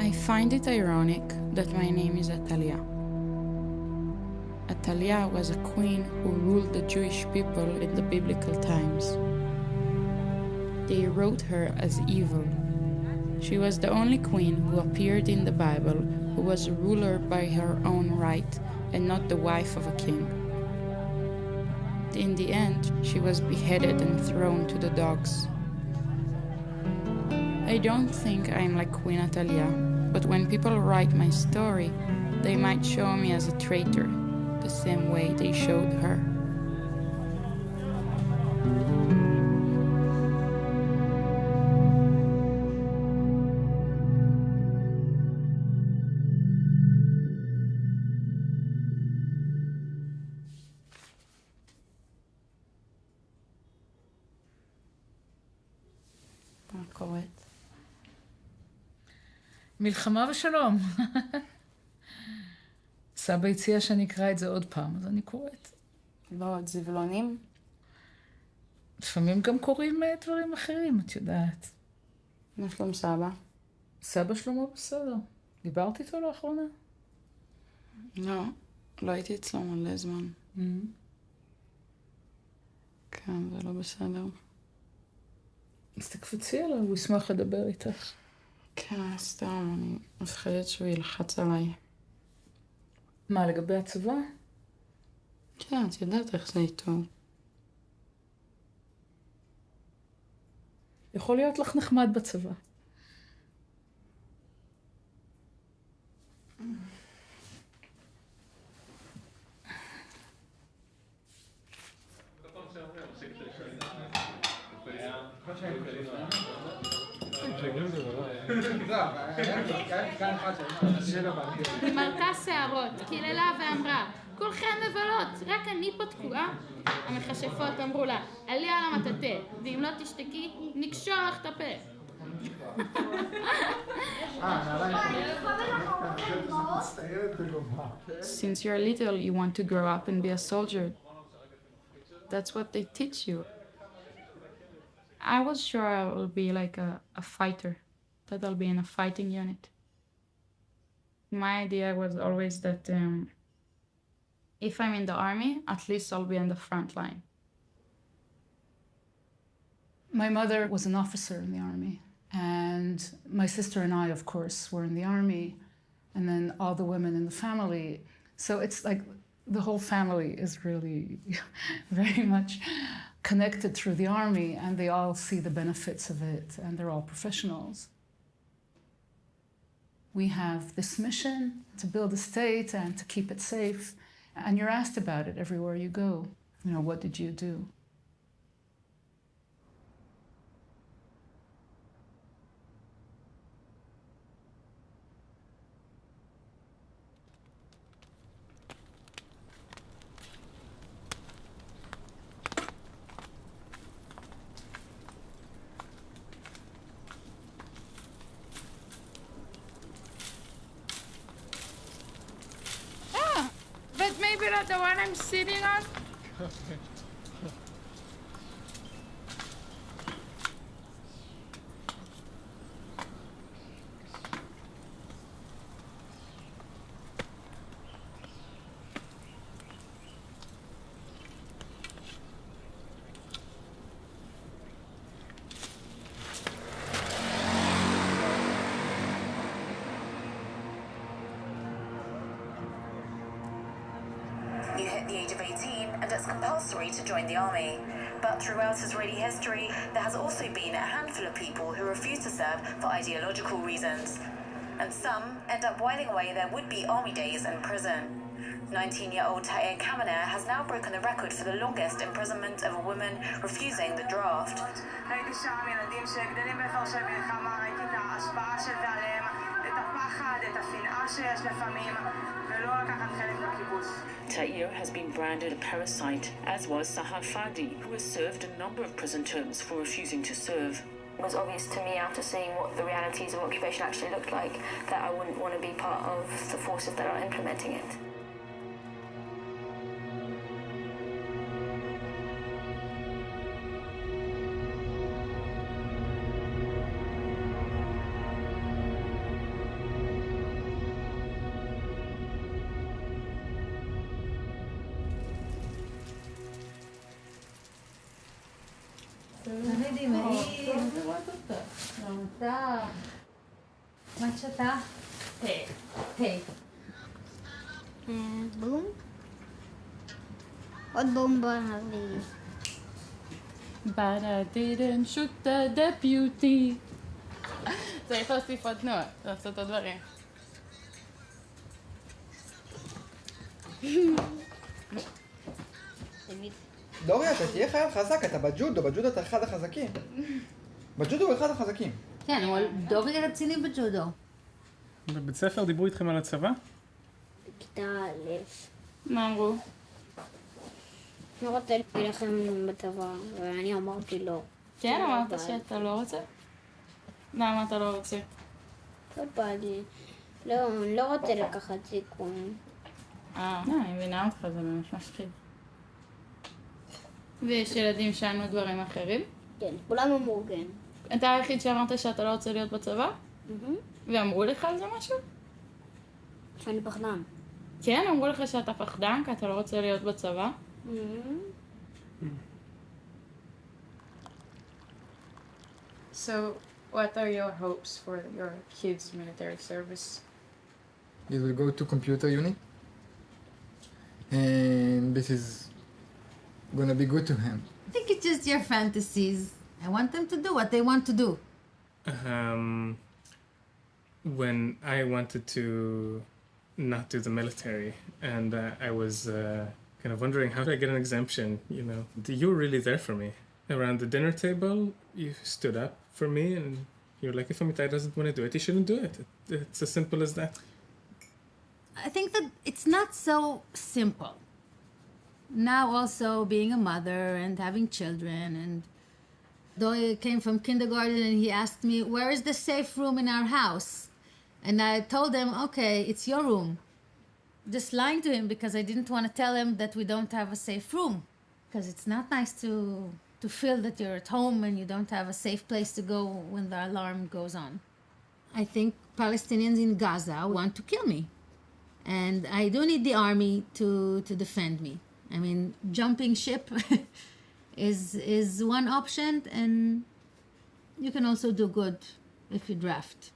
I find it ironic that my name is Atalya. Atalya was a queen who ruled the Jewish people in the biblical times. They wrote her as evil. She was the only queen who appeared in the Bible who was a ruler by her own right and not the wife of a king. In the end, she was beheaded and thrown to the dogs. I don't think I'm like Queen Atalya, but when people write my story, they might show me as a traitor, the same way they showed her. מה קוראת? מלחמה ושלום. סבא הציע שאני אקרא את זה עוד פעם, אז אני קוראת. ועוד זבלונים? לפעמים גם קוראים דברים אחרים, את יודעת. מה שלום סבא? סבא שלמה בסדר. דיברתי איתו לאחרונה? לא, לא הייתי אצלו מלא זמן. כן, זה לא בסדר. אז תקפצי עליו, הוא ישמח לדבר איתך. כן, סתם, אני מפחדת שהוא ילחץ עליי. מה, לגבי הצבא? כן, את יודעת איך זה איתו. יכול להיות לך נחמד בצבא. היא מרקה שערות, קיללה ואמרה, כולכם מבלות, רק אני פה תקועה. המכשפות אמרו לה, עלי על המטאטה, ואם לא תשתקי, נקשור לך את הפה. Since you're little, you want to grow up and be a soldier. That's what they teach you. I was sure I will be like a fighter, that I'll be in a fighting unit. My idea was always that if I'm in the army, at least I'll be on the front line. My mother was an officer in the army, and my sister and I, of course, were in the army, and then all the women in the family. So it's like the whole family is really very much connected through the army, and they all see the benefits of it, and they're all professionals. We have this mission to build a state and to keep it safe, and you're asked about it everywhere you go. You know, what did you do? Maybe not the one I'm sitting on? You hit the age of 18 and it's compulsory to join the army. But throughout Israeli history, there has also been a handful of people who refuse to serve for ideological reasons. And some end up whiling away their would-be army days in prison. 19-year-old Tahir Kamener has now broken the record for the longest imprisonment of a woman refusing the draft. Tahir has been branded a parasite, as was Sahar Fadi, who has served a number of prison terms for refusing to serve. It was obvious to me after seeing what the realities of occupation actually looked like that I wouldn't want to be part of the forces that are implementing it. תמידי מעיל. גם אתה. מה שאתה? היי. בום. עוד בומבה לי. But I didn't shoot the deputy. צריך להוסיף עוד תנועה, לעשות עוד דברים. דוריה, אתה תהיה חייל חזק, אתה בג'ודו אתה אחד החזקים. בג'ודו הוא אחד החזקים. כן, אבל דורי רציני בג'ודו. בבית ספר דיברו איתכם על הצבא? בכיתה א'. מה אמרו? לא רוצה להילחם בצבא, ואני אמרתי לא. כן, אמרת שאתה לא רוצה? למה אתה לא רוצה? לא בא לי. לא רוצה לקחת סיכון. אני מבינה אותך, זה ממש מפחיד. ויש ילדים שענו דברים אחרים? כן, כולם אמרו כן. אתה היחיד שאמרת שאתה לא רוצה להיות בצבא? ואמרו לך על זה משהו? שאני פחדן. כן, אמרו לך שאתה פחדן כי אתה לא רוצה להיות בצבא? So, what are your hopes for your kids' military service? He will go to computer unit. And this is gonna be good to him. I think it's just your fantasies. I want them to do what they want to do. When I wanted to not do the military, and I was kind of wondering how did I get an exemption, you know. You were really there for me. Around the dinner table, you stood up for me and you were like, if Amitai doesn't want to do it, he shouldn't do it. It's as simple as that. I think that it's not so simple. Now also being a mother and having children, and Doyle came from kindergarten and he asked me, where is the safe room in our house? And I told him, okay, it's your room. Just lying to him because I didn't want to tell him that we don't have a safe room. Because it's not nice to feel that you're at home and you don't have a safe place to go when the alarm goes on. I think Palestinians in Gaza want to kill me. And I do need the army to defend me. I mean, jumping ship is one option, and you can also do good if you draft.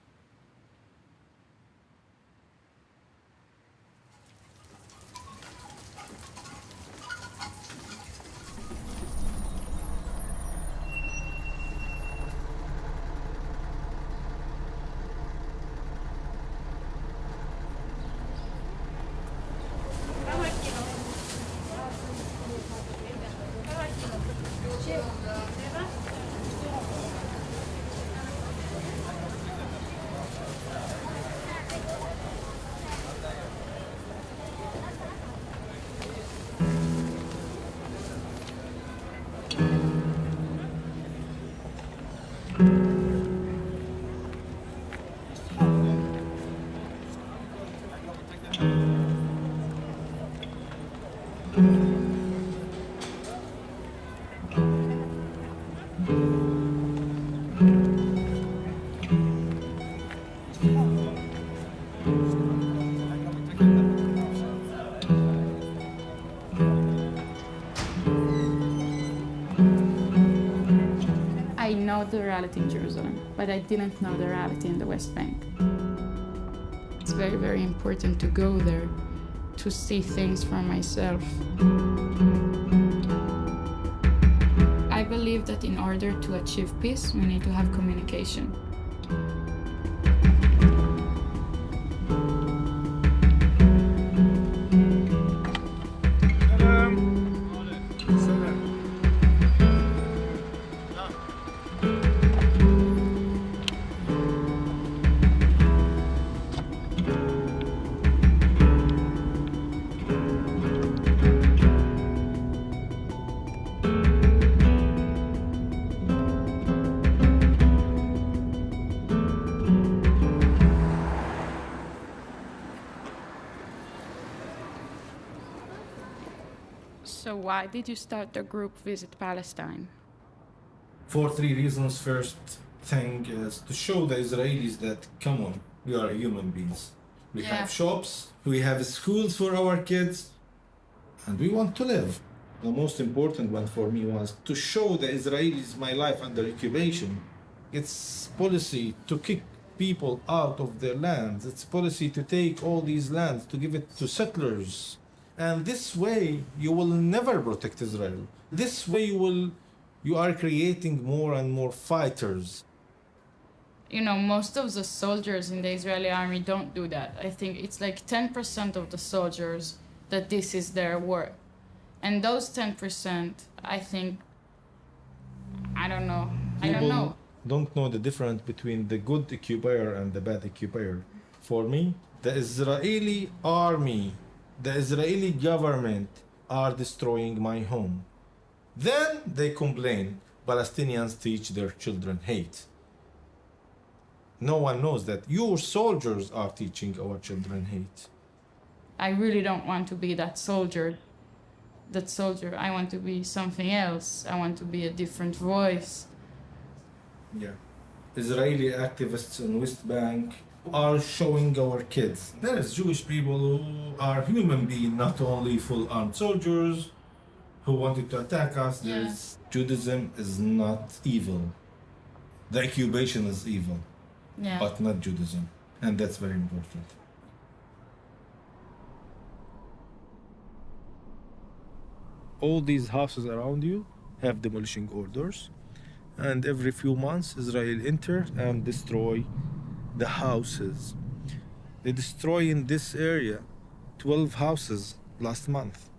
I know the reality in Jerusalem, but I didn't know the reality in the West Bank. It's very, very important to go there, to see things for myself. I believe that in order to achieve peace, we need to have communication. So why did you start the group Visit Palestine? For three reasons. First thing is to show the Israelis that, come on, we are human beings. We have shops, we have schools for our kids, and we want to live. The most important one for me was to show the Israelis my life under occupation. It's policy to kick people out of their lands. It's policy to take all these lands, to give it to settlers. And this way, you will never protect Israel. This way, you are creating more and more fighters. You know, most of the soldiers in the Israeli army don't do that. I think it's like 10% of the soldiers that this is their work. And those 10%, I think, I don't know. People don't know the difference between the good occupier and the bad occupier. For me, the Israeli army, the Israeli government are destroying my home. Then they complain, Palestinians teach their children hate. No one knows that your soldiers are teaching our children hate. I really don't want to be that soldier. I want to be something else. I want to be a different voice. Yeah. Israeli activists in West Bank are showing our kids. There is Jewish people who are human beings, not only full armed soldiers who wanted to attack us. There's Judaism is not evil. The occupation is evil, but not Judaism. And that's very important. All these houses around you have demolishing orders. And every few months, Israel enter and destroy the houses. They destroy in this area 12 houses last month.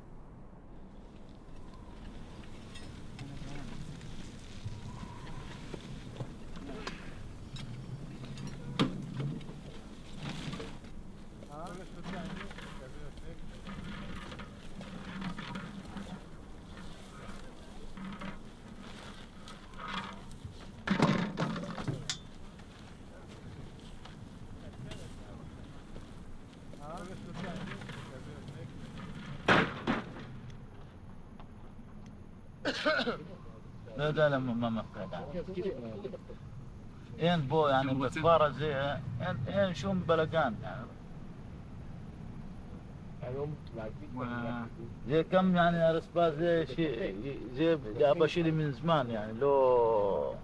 لا ما مقطع ين بو يعني بفارة زي ين شوم بلقان يعني زي كم يعني رسبا زي شيء زي جاب شيء من زمان يعني لو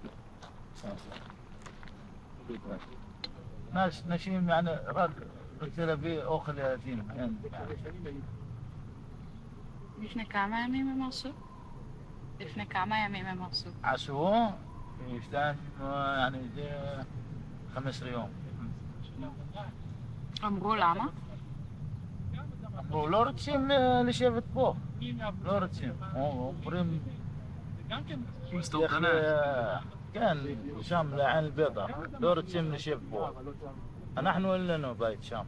ناس نشيم يعني رد رسالة في أخر يتيم يعني לפני כמה ימים הם הרסו? לפני כמה ימים הם הרסו? עשו, ישתן, يعني זה 15 יום. אמרו למה? אמרו, לא רוצים לשבת פה. לא רוצים. אומרים... כן, שם לעין البيضة. לא רוצים לשבת פה. אנחנו אין לנו בית שם.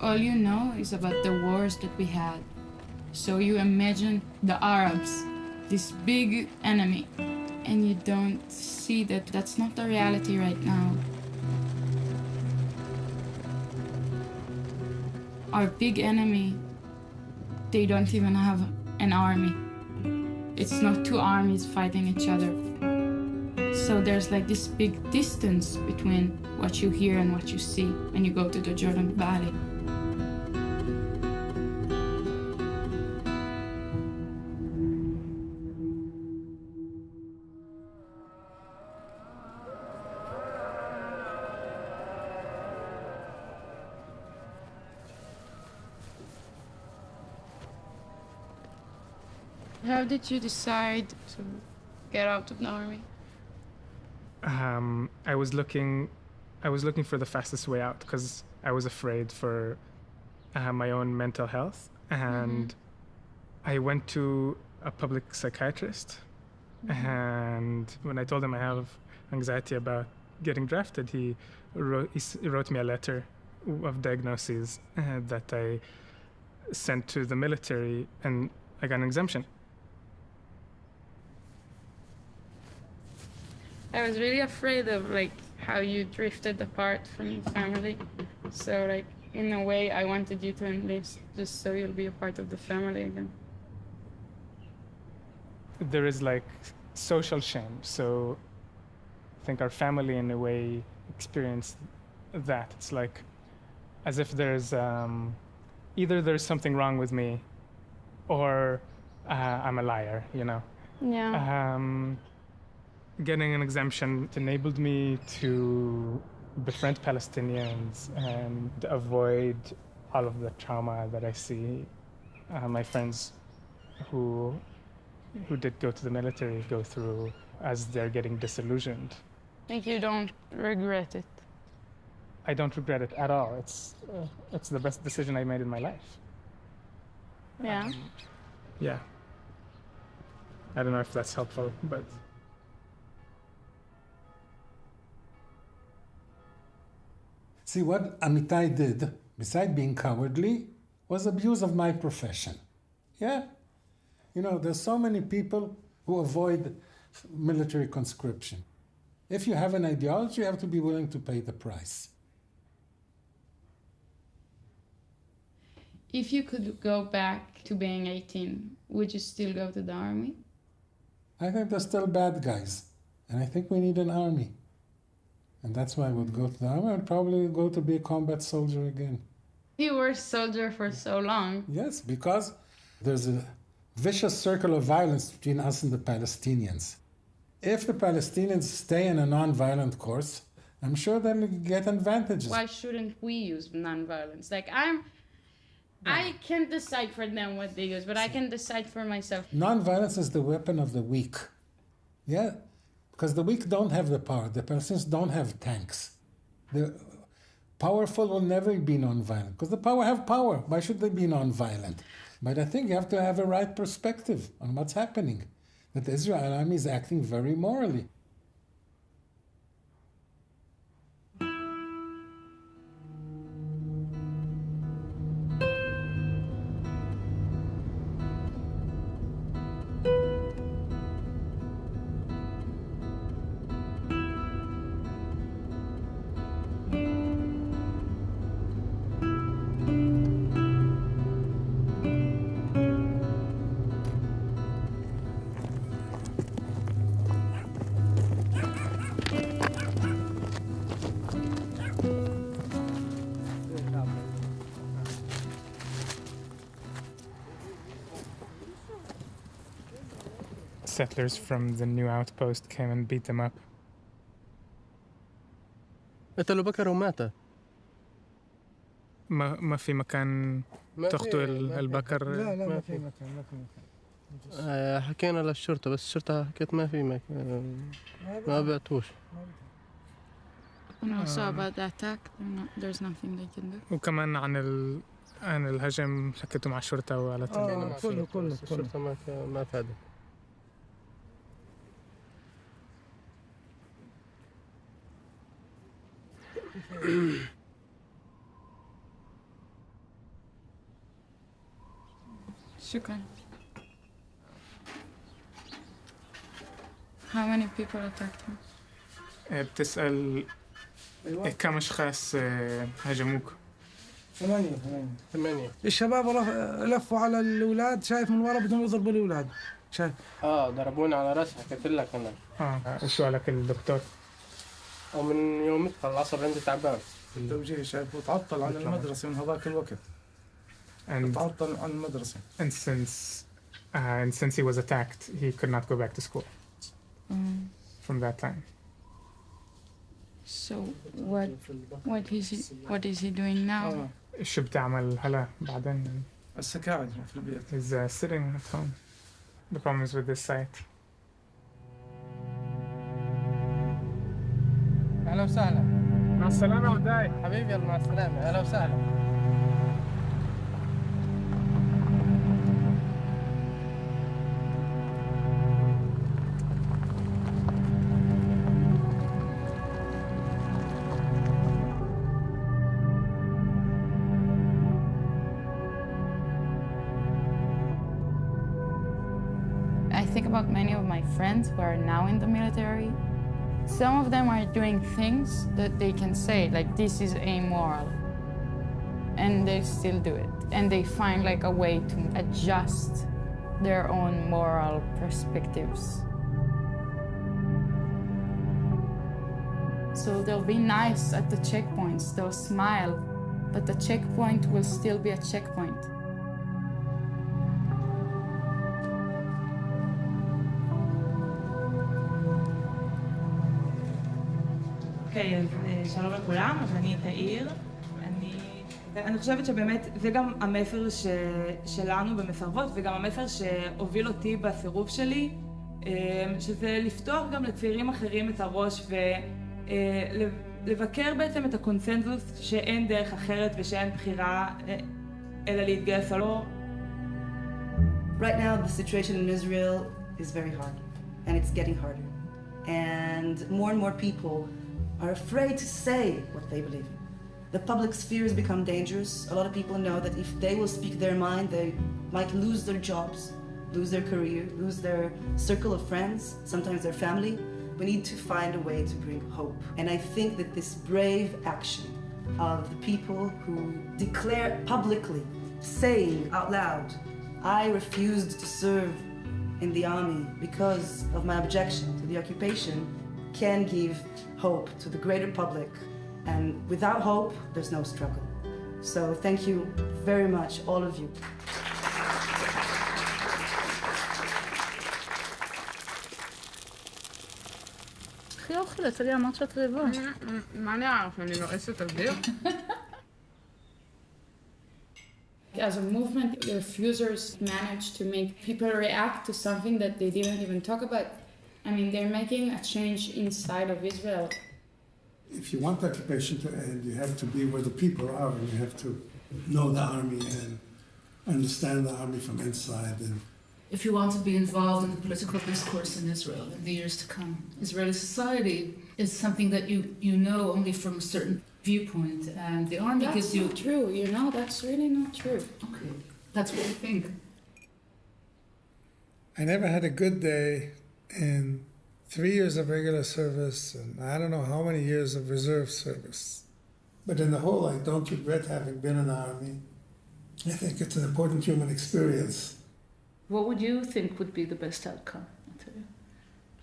All you know is about the wars that we had. So you imagine the Arabs, this big enemy, and you don't see that that's not the reality right now. Our big enemy, they don't even have an army. It's not two armies fighting each other. So there's like this big distance between what you hear and what you see when you go to the Jordan Valley. How did you decide to get out of the army? I was looking for the fastest way out because I was afraid for my own mental health, and I went to a public psychiatrist, and when I told him I have anxiety about getting drafted, he wrote me a letter of diagnoses that I sent to the military, and I got an exemption. I was really afraid of like how you drifted apart from your family. So like in a way I wanted you to enlist just so you'll be a part of the family again. There is like social shame. So think our family, in a way, experienced that. It's like as if there's either there's something wrong with me, or I'm a liar, you know. Yeah. Getting an exemption enabled me to befriend Palestinians and avoid all of the trauma that I see my friends who did go to the military go through as they're getting disillusioned. Like, you don't regret it? I don't regret it at all. It's the best decision I made in my life. Yeah. Yeah. I don't know if that's helpful, but... See, what Amitai did, besides being cowardly, was abuse of my profession. Yeah? You know, there's so many people who avoid military conscription. If you have an ideology, you have to be willing to pay the price. If you could go back to being 18, would you still go to the army? I think they're still bad guys, and I think we need an army. And that's why I would go to the army. I'd probably go to be a combat soldier again. You were a soldier for so long. Yes, because there's a vicious circle of violence between us and the Palestinians. If the Palestinians stay in a non-violent course, I'm sure they'll get advantages. Why shouldn't we use non-violence? Like, I can't decide for them what they use, but I can decide for myself. Non-violence is the weapon of the weak. Yeah? Because the weak don't have the power. The Palestinians don't have tanks. The powerful will never be non-violent, because the power have power. Why should they be non-violent? But I think you have to have a right perspective on what's happening. That the Israeli army is acting very morally. Settlers from the new outpost came and beat them up. قتلوا بكر ومات. ما في مكان تقتل البكر. لا ما في مكان. حكينا للشرطة بس الشرطة حكت ما في مكان. ما بعتوش. And also about the attack, there's nothing they can do. وكمان عن الهجم حكيتوا مع الشرطة وعلى كله الشرطة ما فادت. شكرا. How many people attacked him? بتسأل كم أشخاص هاجموك؟ 8. الشباب لفوا على الأولاد، شايف من ورا بدهم يضربوا الأولاد. شايف؟ ضربوني على راسها قلت لك أنا. شو قالك الدكتور؟ ومن يومتها العصر عندي تعبان. التوجيه شايف وتعطل عن المدرسة من هذاك الوقت. تعطل عن المدرسة. And since he was attacked, he could not go back to school from that time. So what is he doing now? شو بتعمل هلا بعدين؟ هسه قاعد في البيت. He's sitting at home. The problem is with this site. أهلا وسهلا. مع السلامة وداي. حبيبي يلا مع السلامة. أهلا وسهلا. I think about many of my friends who are now in the military. Some of them are doing things that they can say, like, this is amoral. And they still do it. And they find like a way to adjust their own moral perspectives. So they'll be nice at the checkpoints, they'll smile, but the checkpoint will still be a checkpoint. אוקיי, אז שלום לכולם, אז אני תאיר. אני חושבת שבאמת זה גם המסר שלנו במסרבות, וגם המסר שהוביל אותי בסירוב שלי, שזה לפתוח גם לצעירים אחרים את הראש ולבקר בעצם את הקונסנזוס שאין דרך אחרת ושאין בחירה אלא להתגייס או לא. Right now the situation in Israel is very hard and it's getting harder. And more people are afraid to say what they believe in. The public sphere has become dangerous. A lot of people know that if they will speak their mind, they might lose their jobs, lose their career, lose their circle of friends, sometimes their family. We need to find a way to bring hope. And I think that this brave action of the people who declare publicly, saying out loud, I refused to serve in the army because of my objection to the occupation, can give hope to the greater public. And without hope, there's no struggle. So thank you very much, all of you. הכי אוכלת, אני אמרת שאת רעבה. מה נראה לך? אני לועסת אוויר? As a movement, the refusers managed to make people react to something that they didn't even talk about. I mean, they're making a change inside of Israel. If you want the occupation to end, you have to be where the people are, and you have to know the army and understand the army from inside. And if you want to be involved in the political discourse in Israel in the years to come, Israeli society is something that you know only from a certain viewpoint, and the army gives you... That's not true, you know, that's really not true. Okay, that's what you think. I never had a good day in 3 years of regular service, and I don't know how many years of reserve service. But in the whole, I don't regret having been in the army. I think it's an important human experience. What would you think would be the best outcome?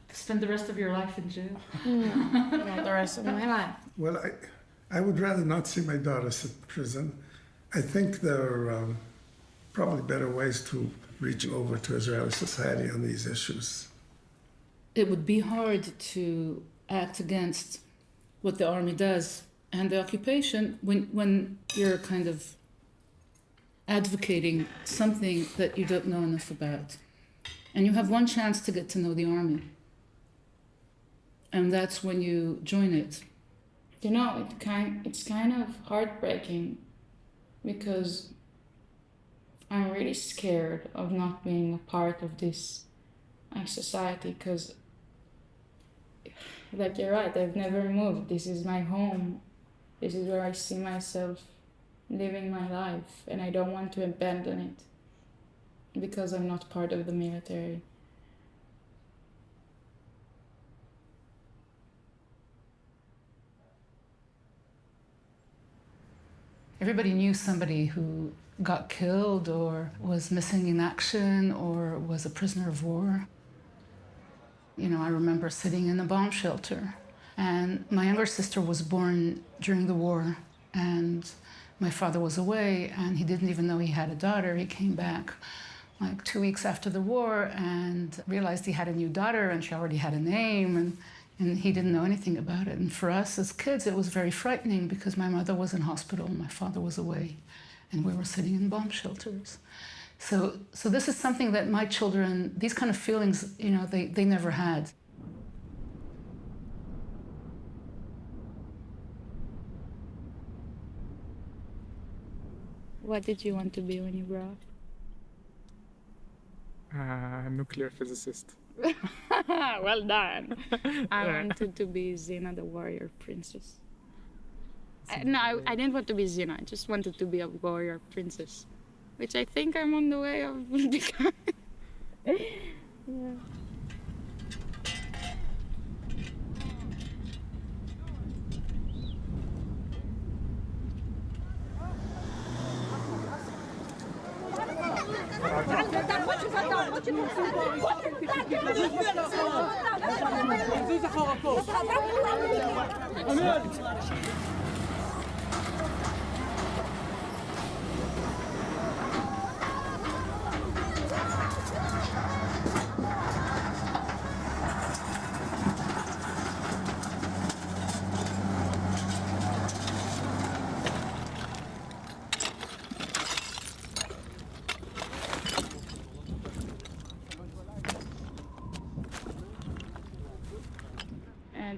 To spend the rest of your life in jail? Not the rest of my life. Well, I would rather not see my daughters in prison. I think there are probably better ways to reach over to Israeli society on these issues. It would be hard to act against what the army does and the occupation when you're kind of advocating something that you don't know enough about. And you have one chance to get to know the army. And that's when you join it. You know, it's kind of heartbreaking because I'm really scared of not being a part of this society, because like you're right, I've never moved. This is my home. This is where I see myself living my life, and I don't want to abandon it because I'm not part of the military. Everybody knew somebody who got killed or was missing in action or was a prisoner of war. You know, I remember sitting in a bomb shelter, and my younger sister was born during the war, and my father was away, and he didn't even know he had a daughter. He came back like 2 weeks after the war and realized he had a new daughter, and she already had a name, and he didn't know anything about it. And for us as kids, it was very frightening because my mother was in hospital, my father was away, and we were sitting in bomb shelters. So this is something that my children, these kind of feelings, you know, they never had. What did you want to be when you grew up? Nuclear physicist. Well done. I wanted to be Zina, the warrior princess. No, I didn't want to be Zina. I just wanted to be a warrior princess, which I think I'm on the way of becoming. Yeah.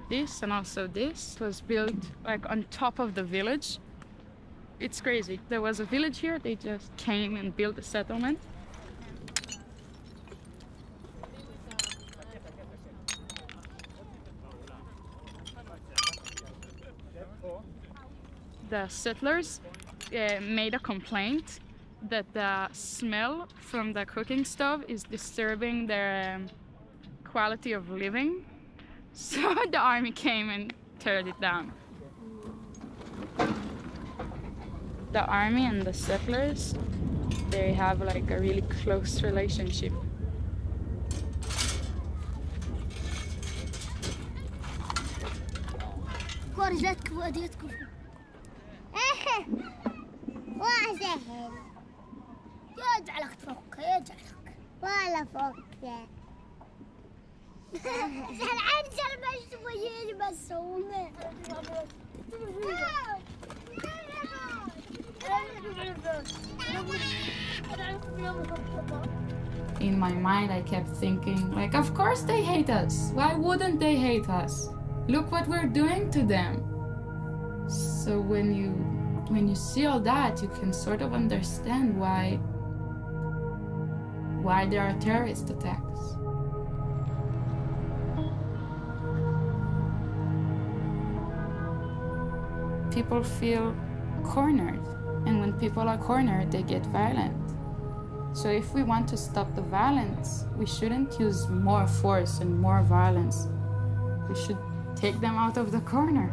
This and also this was built like on top of the village. It's crazy. There was a village here, they just came and built a settlement. The settlers made a complaint that the smell from the cooking stove is disturbing their quality of living. So the army came and teared it down. The army and the settlers, they have like a really close relationship. In my mind, I kept thinking, like, of course they hate us. Why wouldn't they hate us? Look what we're doing to them. So when you see all that, you can sort of understand why there are terrorist attacks. People feel cornered, and when people are cornered, they get violent. So if we want to stop the violence, we shouldn't use more force and more violence. We should take them out of the corner.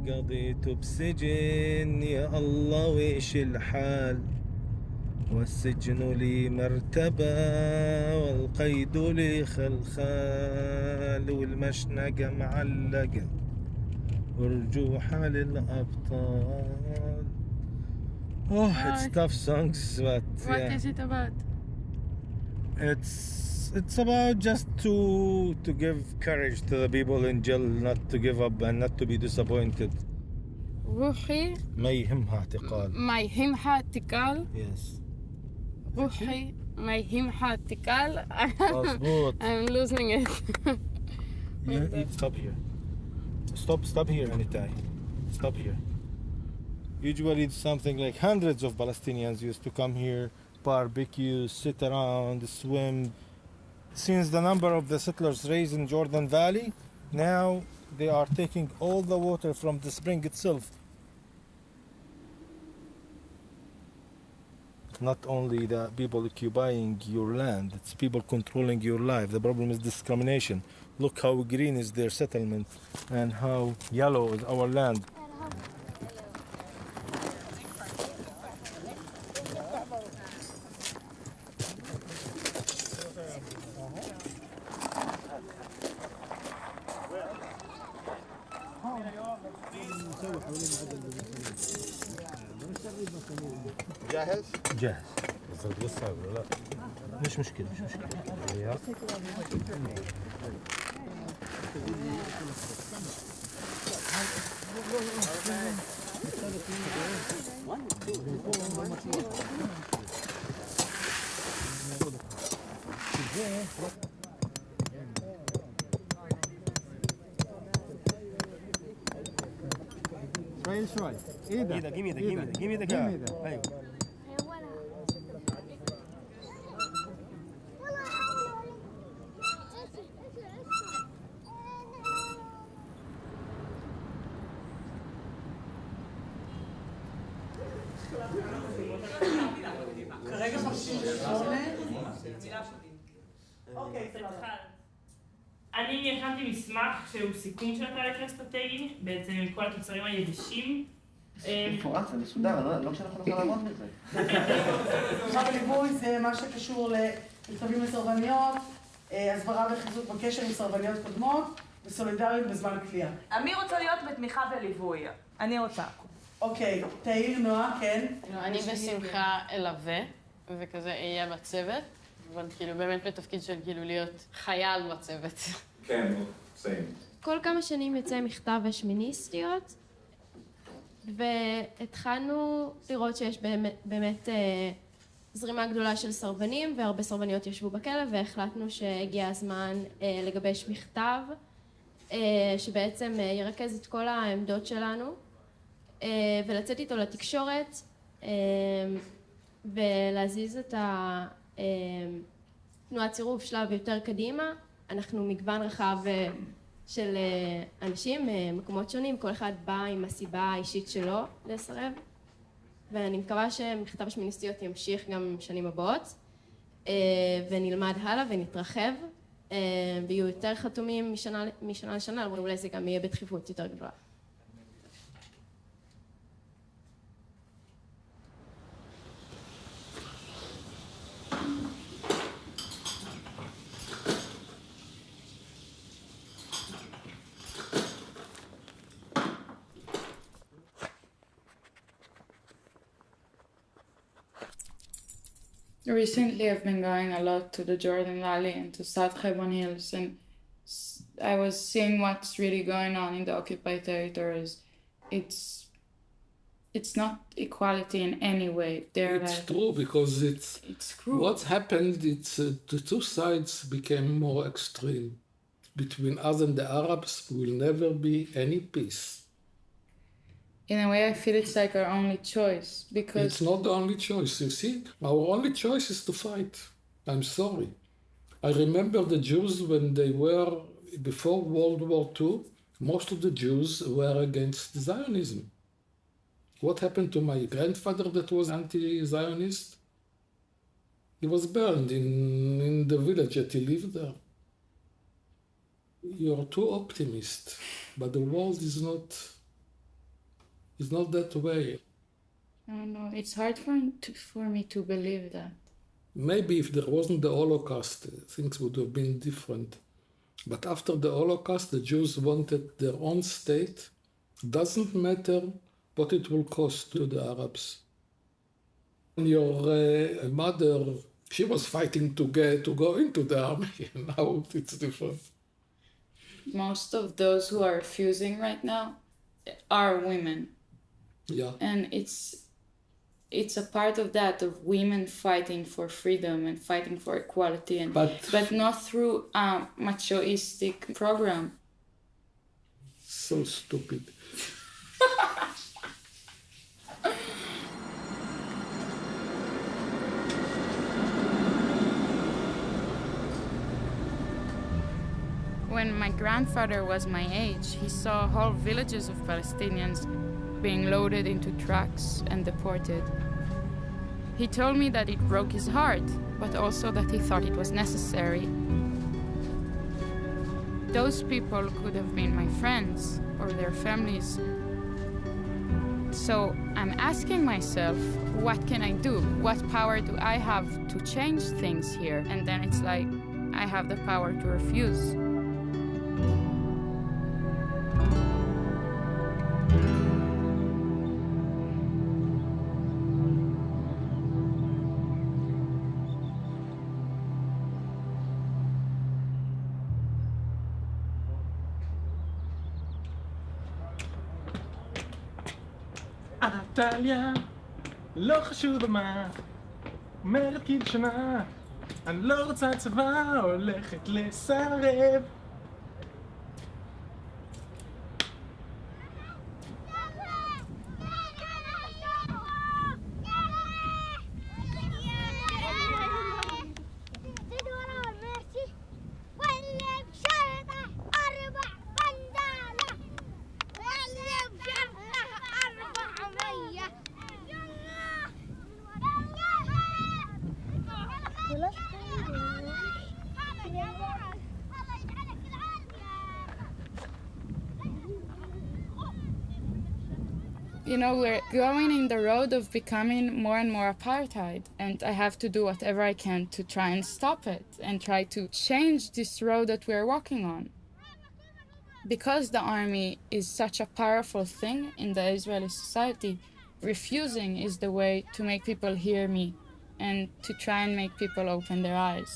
قضيت بسجن يا الله وإيش الحال والسجن لي مرتبة والقيد لي خلخال والمشنقة معلقة ورجوحة للأبطال. Oh, it's tough songs, but What is it about? It's about just to give courage to the people in jail, not to give up and not to be disappointed. روحي ما يهمها اعتقال. ما يهمها اعتقال. Yes. روحي ما يهمها اعتقال. مظبوط. I'm losing it. Stop here. Stop here, Amitai. Stop here. Usually it's something like hundreds of Palestinians used to come here, barbecue, sit around, swim. Since the number of the settlers raised in Jordan Valley, now they are taking all the water from the spring itself. Not only the people occupying your land, it's people controlling your life. The problem is discrimination. Look how green is their settlement and how yellow is our land. جاهز؟ جاهز. لا مش مشكلة مش مشكلة. شوي ايدك ايدك ايوه אוקיי, סליחה. אני הכנתי מסמך שהוא סיכום של התהליך האסטרטגי, בעצם עם כל התוצרים היבשים. מפורט ומסודר, לא כשאנחנו נוכל לעמוד בזה. עכשיו הליווי זה מה שקשור למכתבים לסרבניות, הסברה וחיזוק בקשר עם סרבניות קודמות וסולידריות בזמן כליאה. מי רוצה להיות בתמיכה וליווי? אני רוצה. אוקיי, תהיל, נועה, כן? אני בשמחה אלווה, וכזה אהיה בצוות, אבל כאילו באמת בתפקיד של כאילו להיות חייל בצוות. כן, סיים. כל כמה שנים יוצא מכתב השמיניסטיות, והתחלנו לראות שיש באמת זרימה גדולה של סרבנים, והרבה סרבניות ישבו בכלא, והחלטנו שהגיע הזמן לגבש מכתב, שבעצם ירכז את כל העמדות שלנו, ולצאת איתו לתקשורת, ולהזיז את תנועת צירוף שלב יותר קדימה. אנחנו מגוון רחב של אנשים, מקומות שונים, כל אחד בא עם הסיבה האישית שלו לסרב, ואני מקווה שמכתב השמיניסטיות ימשיך גם שנים הבאות, ונלמד הלאה ונתרחב, ויהיו יותר חתומים משנה לשנה, ואולי זה גם יהיה בדחיפות יותר גדולה. Recently, I've been going a lot to the Jordan Valley and to South Hebron Hills, and I was seeing what's really going on in the occupied territories. It's not equality in any way. It's true, because it's cruel. What's happened, the two sides became more extreme. Between us and the Arabs will never be any peace. In a way, I feel it's like our only choice, because... It's not the only choice, you see? Our only choice is to fight. I'm sorry. I remember the Jews when they were, before World War II, most of the Jews were against Zionism. What happened to my grandfather that was anti-Zionist? He was burned in the village that he lived there. You're too optimist, but the world is not that way. No, it's hard for me to believe that. Maybe if there wasn't the Holocaust, things would have been different. But after the Holocaust, the Jews wanted their own state. Doesn't matter what it will cost to the Arabs. Your mother, she was fighting to go into the army. Now it's different. Most of those who are refusing right now are women. Yeah. And it's a part of that, of women fighting for freedom and fighting for equality, and but not through a machoistic program. So stupid. When my grandfather was my age, he saw whole villages of Palestinians being loaded into trucks and deported. He told me that it broke his heart, but also that he thought it was necessary. Those people could have been my friends or their families. So I'm asking myself, what can I do? What power do I have to change things here? And then it's like, I have the power to refuse. אטליה, לא חשוב מה, אומרת כלשונה, אני לא רוצה צבא, הולכת לסרב. You know, we're going in the road of becoming more and more apartheid, and I have to do whatever I can to try and stop it and try to change this road that we're walking on. Because the army is such a powerful thing in the Israeli society, refusing is the way to make people hear me and to try and make people open their eyes.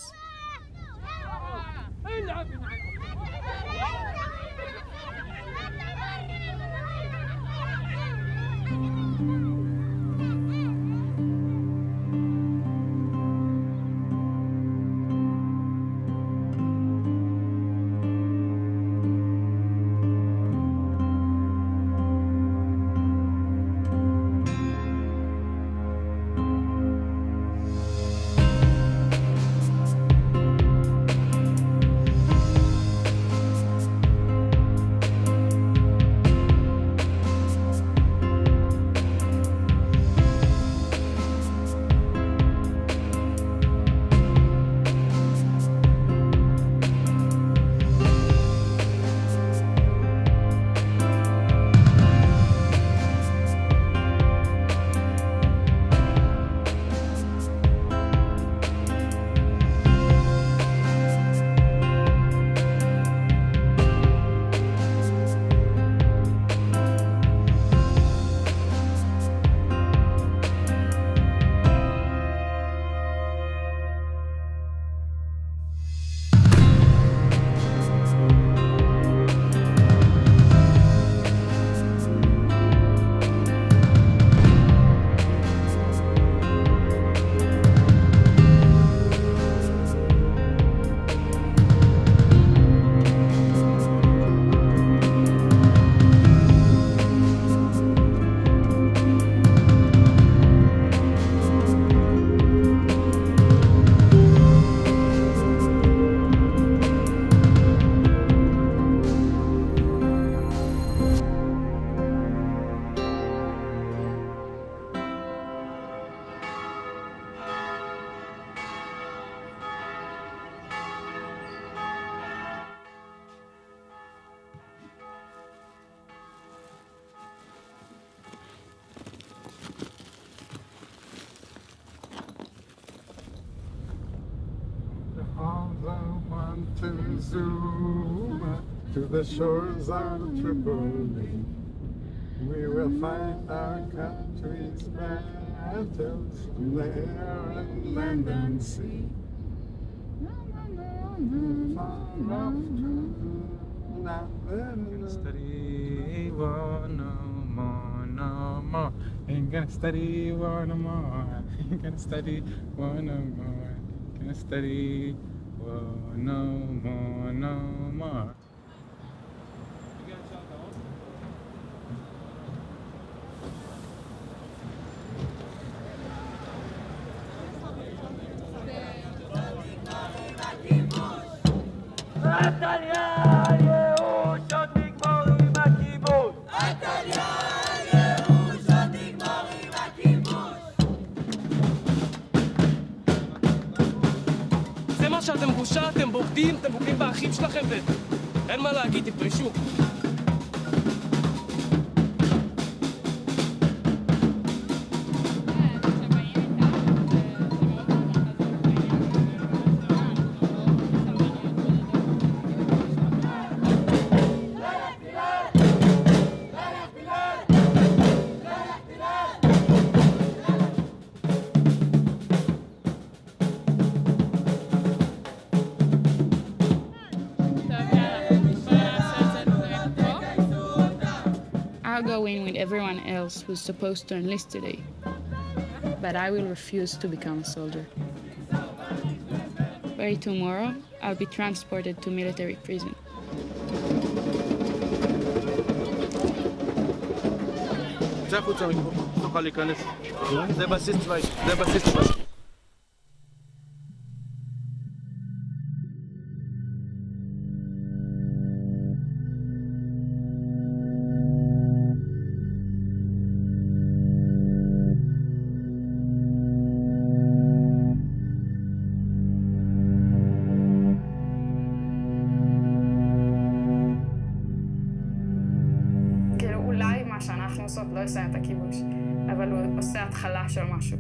To the shores of Tripoli, we will fight our country's battles from air and land and sea. Far off to nothing. Study war no more, no more. Ain't gonna study war no more. Ain't gonna study war no more. Ain't gonna study war no more, no more. Atalya, Yehush, otik morim הכיבוש. Atalya, Yehush, otik morim הכיבוש. זה מה שאתם בושה, אתם בוגדים, אתם בוגדים באחים שלכם ואין מה להגיד, תפרשו. I'll go in with everyone else who's supposed to enlist today, but I will refuse to become a soldier. By tomorrow, I'll be transported to military prison. צא החוצה מפה, תוכל להיכנס. זה בסיס צבאי, זה בסיס צבאי. מה שאנחנו עושות לא לא יסיים את הכיבוש, אבל הוא עושה התחלה של משהו.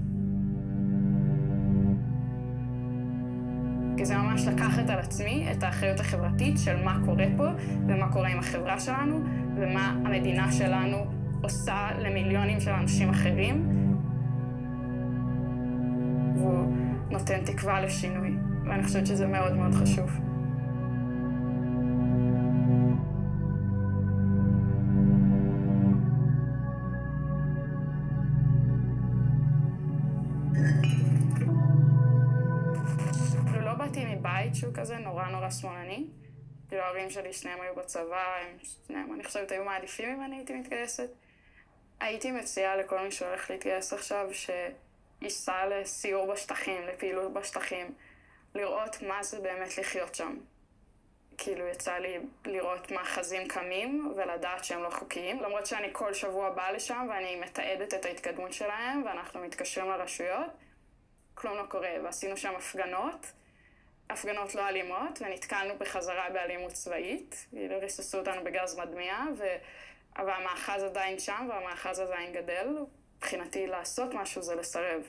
כי זה ממש לקחת על עצמי את האחריות החברתית של מה קורה פה, ומה קורה עם החברה שלנו, ומה המדינה שלנו עושה למיליונים של אנשים אחרים. והוא נותן תקווה לשינוי, ואני חושבת שזה מאוד מאוד חשוב. מבית שהוא כזה נורא שמאלני. כאילו ההורים שלי שניהם היו בצבא, אני חושבת היו מעדיפים אם אני הייתי מתגייסת. הייתי מציעה לכל מי שהולך להתגייס עכשיו שייסע לסיור בשטחים, לפעילות בשטחים, לראות מה זה באמת לחיות שם. כאילו יצא לי לראות מאחזים קמים ולדעת שהם לא חוקיים, למרות שאני כל שבוע באה לשם ואני מתעדת את ההתקדמות שלהם ואנחנו מתקשרים לרשויות, כלום לא קורה. ועשינו שם הפגנות לא אלימות, ונתקלנו בחזרה באלימות צבאית, ריססו אותנו בגז מדמיע, אבל המאחז עדיין שם והמאחז עדיין גדל. מבחינתי לעשות משהו זה לסרב.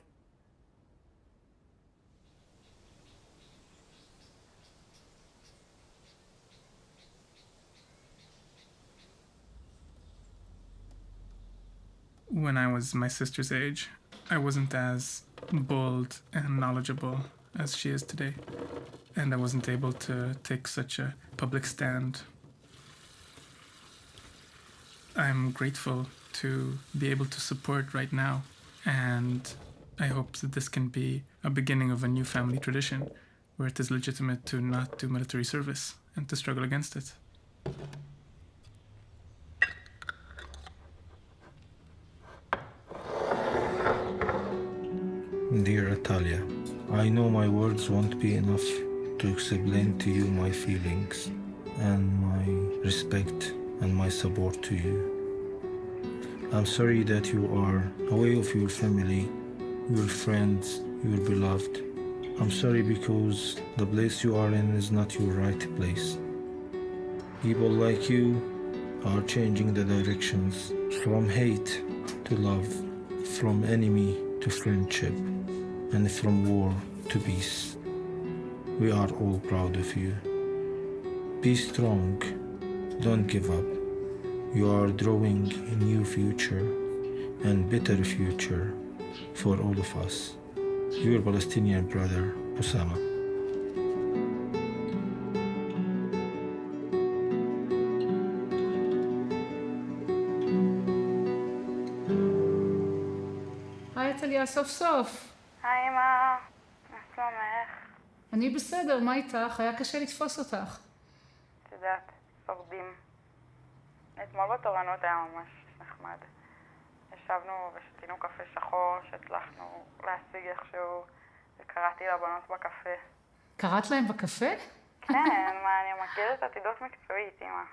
When I was my sister's age, I wasn't as bold and knowledgeable as she is today, and I wasn't able to take such a public stand. I'm grateful to be able to support right now, and I hope that this can be a beginning of a new family tradition where it is legitimate to not do military service and to struggle against it. Dear Atalya, I know my words won't be enough to explain to you my feelings and my respect and my support to you. I'm sorry that you are away of your family, your friends, your beloved. I'm sorry because the place you are in is not your right place. People like you are changing the directions from hate to love, from enemy to friendship, and from war to peace. We are all proud of you. Be strong, don't give up. You are drawing a new future and better future for all of us. Your Palestinian brother, Osama. היי אטליה, סוף סוף. היי אמא, מה שלומך? אני בסדר, מה איתך? היה קשה לתפוס אותך. את יודעת, שורדים. אתמול בתורנות היה ממש נחמד. ישבנו ושתינו קפה שחור שהצלחנו להשיג איכשהו, וקראתי לבנות בקפה. קראת להם בקפה? כן, מה, אני מכירת עתידות מקצועית, אמא.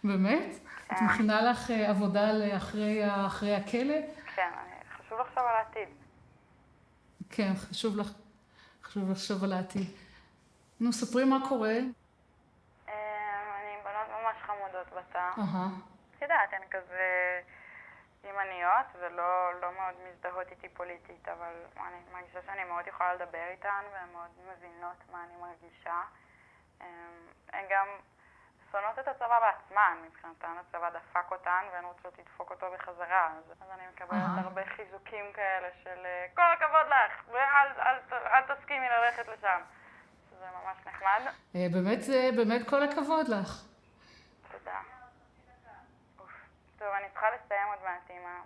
באמת? כן. את מכינה לך עבודה אחרי הכלא? כן, חשוב לחשוב על העתיד. כן, חשוב לחשוב על העתיד. נו, ספרי מה קורה. אני עם בנות ממש חמודות בתא. את יודעת, הן כזה ימניות ולא מאוד מזדהות איתי פוליטית, אבל אני מרגישה שאני מאוד יכולה לדבר איתן והן מאוד מבינות מה אני מרגישה. הן גם שונאות את הצבא בעצמן, מבחינתן הצבא דפק אותן והן רוצות לדפוק אותו בחזרה. אז אני מקבלת הרבה חיזוקים כאלה של כל הכבוד לך, ואל תסכימי ללכת לשם. זה ממש נחמד. באמת כל הכבוד לך. תודה. טוב, אני צריכה לסיים עוד מעט, אמא.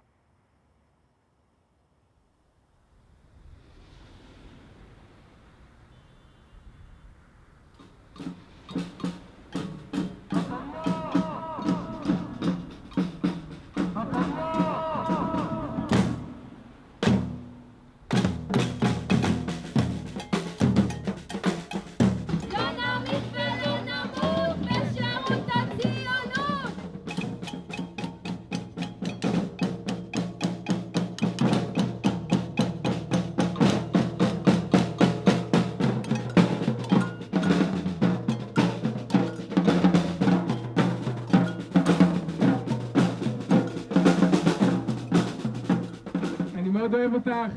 אוהב אותך,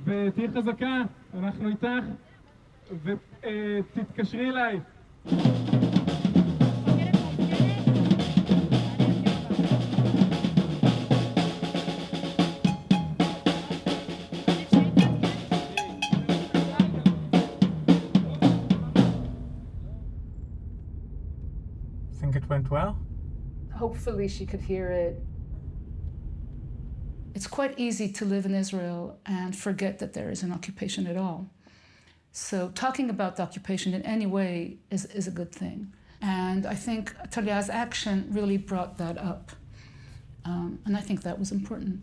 ותהיי חזקה, אנחנו איתך, ותתקשרי אליי. Think it went well? Hopefully she could hear it. It's quite easy to live in Israel and forget that there is an occupation at all. So talking about the occupation in any way is a good thing. And I think Atalya's action really brought that up. And I think that was important.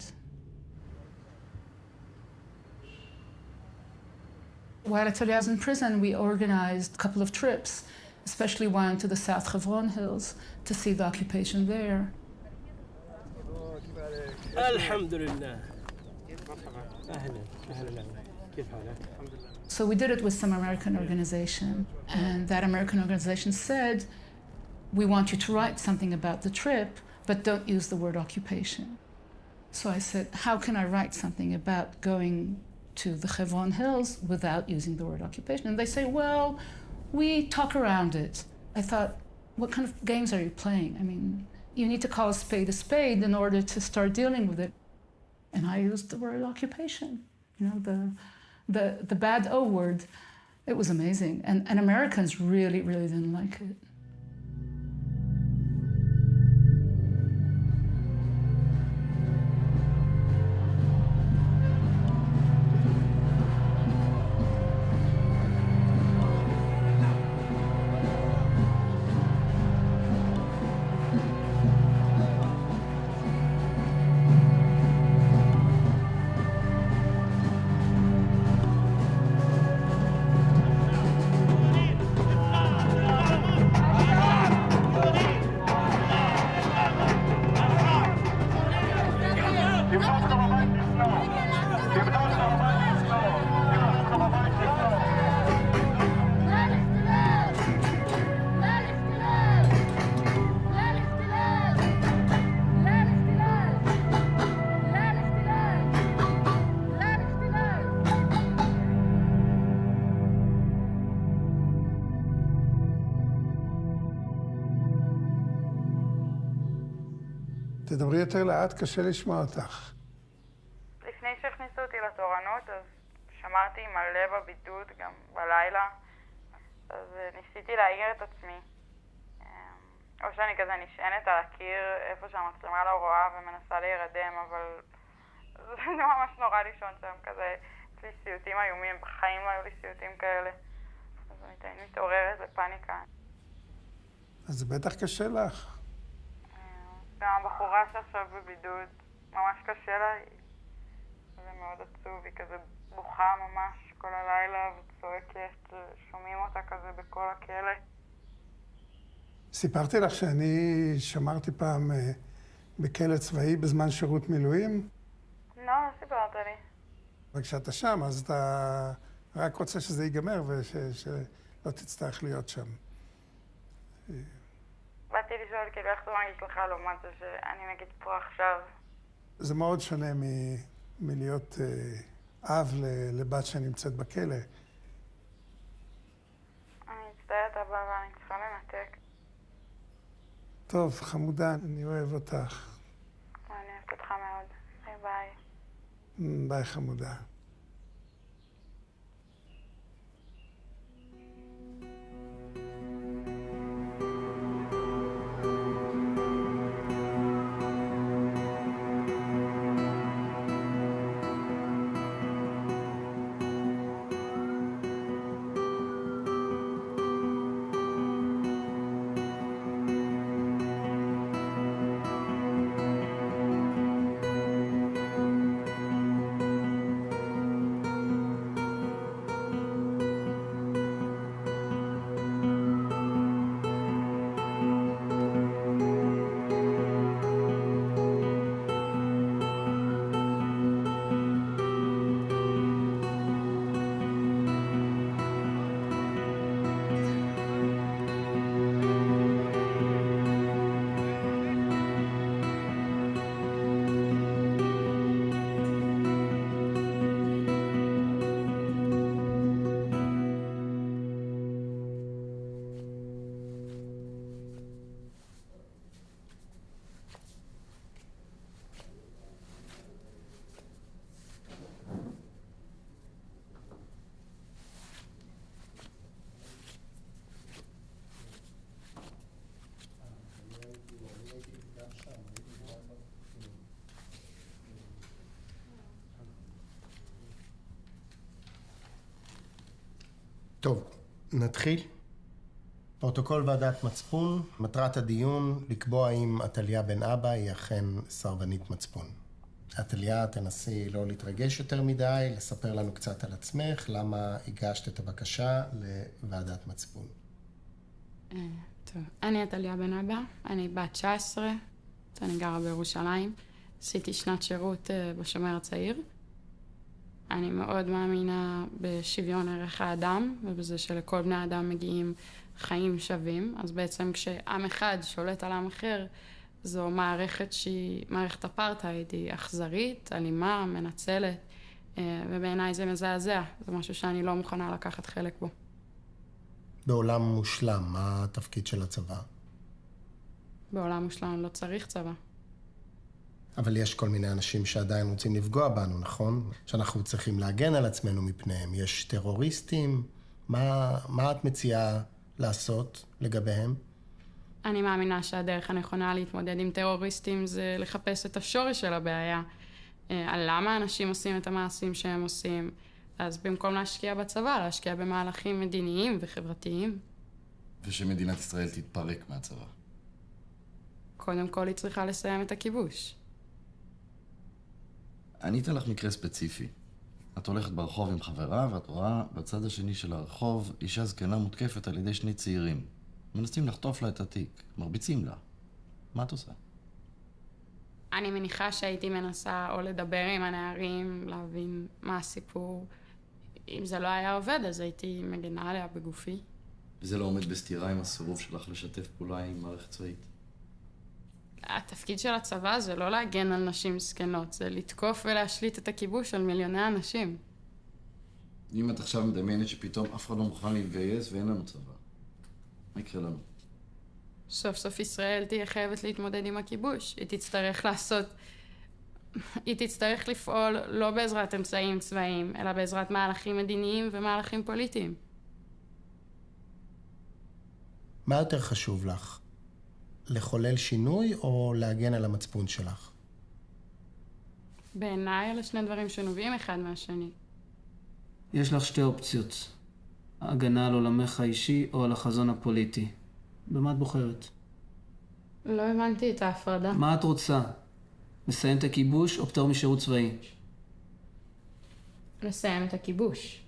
While Atalya was in prison, we organized a couple of trips, especially one to the South Hebron Hills to see the occupation there. Alhamdulillah. So we did it with some American organization, and that American organization said, we want you to write something about the trip, but don't use the word occupation. So I said, how can I write something about going to the Hebron Hills without using the word occupation? And they say, well, we talk around it. I thought, what kind of games are you playing? I mean, you need to call a spade in order to start dealing with it. And I used the word occupation, you know, the bad O word. It was amazing. And Americans really, really didn't like it. תדברי יותר לאט, קשה לשמוע אותך. לפני שהכניסו אותי לתורנות, אז שמרתי מלא בבידוד, גם בלילה. אז ניסיתי להעיר את עצמי. או שאני כזה נשענת על הקיר, איפה שהמצלמה לא רואה ומנסה להירדם, אבל זה ממש נורא לישון שם, כזה. יש לי סיוטים איומים, בחיים לא היו לי סיוטים כאלה. אז אני תמיד מתעוררת לפאניקה. אז זה בטח קשה לך. גם הבחורה שעכשיו בבידוד, ממש קשה לה, זה מאוד עצוב, היא כזה בוכה ממש כל הלילה וצועקת, שומעים אותה כזה בכל הכלא. סיפרתי לך שאני שמרתי פעם בכלא צבאי בזמן שירות מילואים? לא סיפרת לי. וכשאתה שם, אז אתה רק רוצה שזה ייגמר ושלא תצטרך להיות שם. באתי לשאול כאילו איך זה מרגיש לך לעומת זה שאני נגיד פה עכשיו. זה מאוד שונה מלהיות אב לבת שנמצאת בכלא. אני מצטערת אבא, אבל אני צריכה לנתק. טוב, חמודה, אני אוהב אותך. אני אוהבת אותך מאוד. ביי ביי. ביי חמודה. טוב, נתחיל. פרוטוקול ועדת מצפון, מטרת הדיון לקבוע אם אטליה Ben-Abba היא אכן סרבנית מצפון. אטליה, תנסי לא להתרגש יותר מדי, לספר לנו קצת על עצמך, למה הגשת את הבקשה לוועדת מצפון. טוב, אני אטליה Ben-Abba, אני בת 19, אני גרה בירושלים, עשיתי שנת שירות בשומר הצעיר. אני מאוד מאמינה בשוויון ערך האדם, ובזה שלכל בני האדם מגיעים חיים שווים. אז בעצם כשעם אחד שולט על עם אחר, זו מערכת שהיא מערכת אפרטהייד, היא אכזרית, אלימה, מנצלת, ובעיניי זה מזעזע. זה משהו שאני לא מוכנה לקחת חלק בו. בעולם מושלם, מה התפקיד של הצבא? בעולם מושלם לא צריך צבא. אבל יש כל מיני אנשים שעדיין רוצים לפגוע בנו, נכון? שאנחנו צריכים להגן על עצמנו מפניהם. יש טרוריסטים. מה את מציעה לעשות לגביהם? אני מאמינה שהדרך הנכונה להתמודד עם טרוריסטים זה לחפש את השורש של הבעיה. על למה אנשים עושים את המעשים שהם עושים. אז במקום להשקיע בצבא, להשקיע במהלכים מדיניים וחברתיים. ושמדינת ישראל תתפרק מהצבא. קודם כל היא צריכה לסיים את הכיבוש. אני אתן לך מקרה ספציפי. את הולכת ברחוב עם חברה ואת רואה בצד השני של הרחוב אישה זקנה מותקפת על ידי שני צעירים. מנסים לחטוף לה את התיק, מרביצים לה. מה את עושה? אני מניחה שהייתי מנסה או לדבר עם הנערים, להבין מה הסיפור. אם זה לא היה עובד, אז הייתי מגנה עליה בגופי. וזה לא עומד בסתירה עם הסירוב שלך לשתף פעולה עם מערכת צבאית? התפקיד של הצבא זה לא להגן על נשים זקנות, זה לתקוף ולהשליט את הכיבוש על מיליוני אנשים. אם את עכשיו מדמיינת שפתאום אף אחד לא מוכן להתגייס ואין לנו צבא, מה יקרה לנו? סוף סוף ישראל תהיה חייבת להתמודד עם הכיבוש. היא תצטרך לפעול לא בעזרת אמצעים צבאיים, אלא בעזרת מהלכים מדיניים ומהלכים פוליטיים. מה יותר חשוב לך? לחולל שינוי או להגן על המצפון שלך? בעיניי אלה שני דברים שנובעים אחד מהשני. יש לך שתי אופציות. הגנה על עולמך האישי או על החזון הפוליטי. במה את בוחרת? לא הבנתי את ההפרדה. מה את רוצה? לסיים את הכיבוש או פטור משירות צבאי? לסיים את הכיבוש.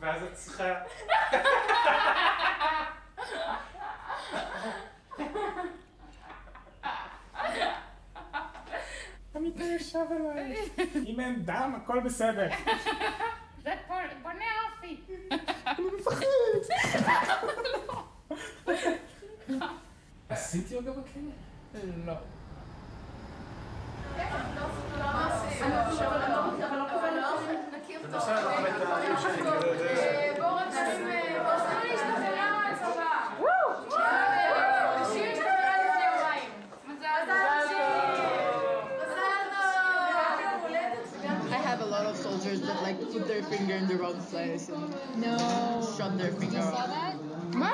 ואז את צריכה... אמיתי יושב אליי. אם אין דם, הכל בסדר. זה בונה אופי. אני מפחד. עשיתי יוגה בכלא? לא. Soldiers that like put their finger in the wrong place and shot their finger. You saw that? Ma?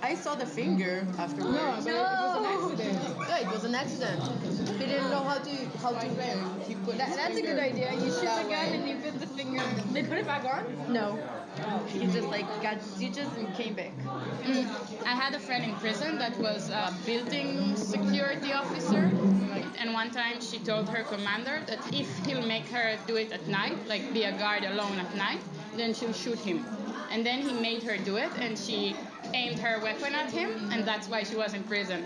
I saw the finger afterwards. No, it was an accident. Yeah, it was an accident. He didn't know how to That's a good idea. You shoot the gun and you put the finger. They put it back on? No. He just like got stitches and came back. I had a friend in prison that was a building security officer, and one time she told her commander that if he'll make her do it at night, like be a guard alone at night, then she'll shoot him. And then he made her do it, and she aimed her weapon at him, and that's why she was in prison.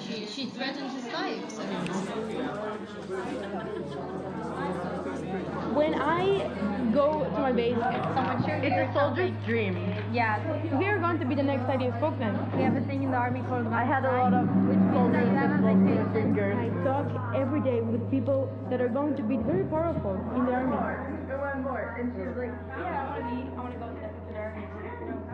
She threatened his life. When I go to my base, it's a soldier's dream. Yeah. We are going to be the next idea spokesman. We have a thing in the army called I had a lot of soldiers that spoke to the fingers. I talk every day with people that are going to be very powerful in the army. One more. And she was like, yeah, I want to go to the army. The army.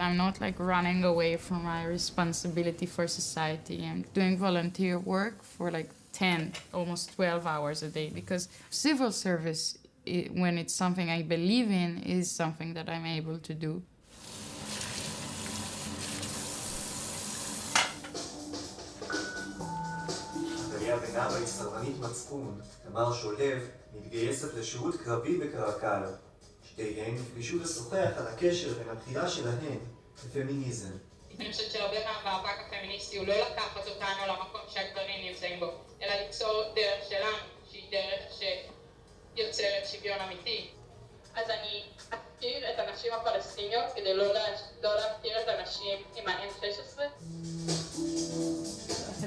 I'm not like running away from my responsibility for society. I'm doing volunteer work for like 10, almost 12 hours a day, because civil service, when it's something I believe in, is something that I'm able to do. אטליה בן-אבא היא סרבנית מצפון, תמר שולב מתגייסת לשירות קרבי בקרקל. שתיהן נפגשו לשוחח על הקשר בין הבחירה שלהן לפמיניזם. אני חושבת שהרבה מהמאבק הפמיניסטי הוא לא לקחת אותנו למקום שהגברים נמצאים בו, אלא ליצור דרך שלנו, שהיא דרך שיוצרת שוויון אמיתי. אז אני אכיר את הנשים הפלסטיניות כדי לא להכיר את הנשים עם ה-M16.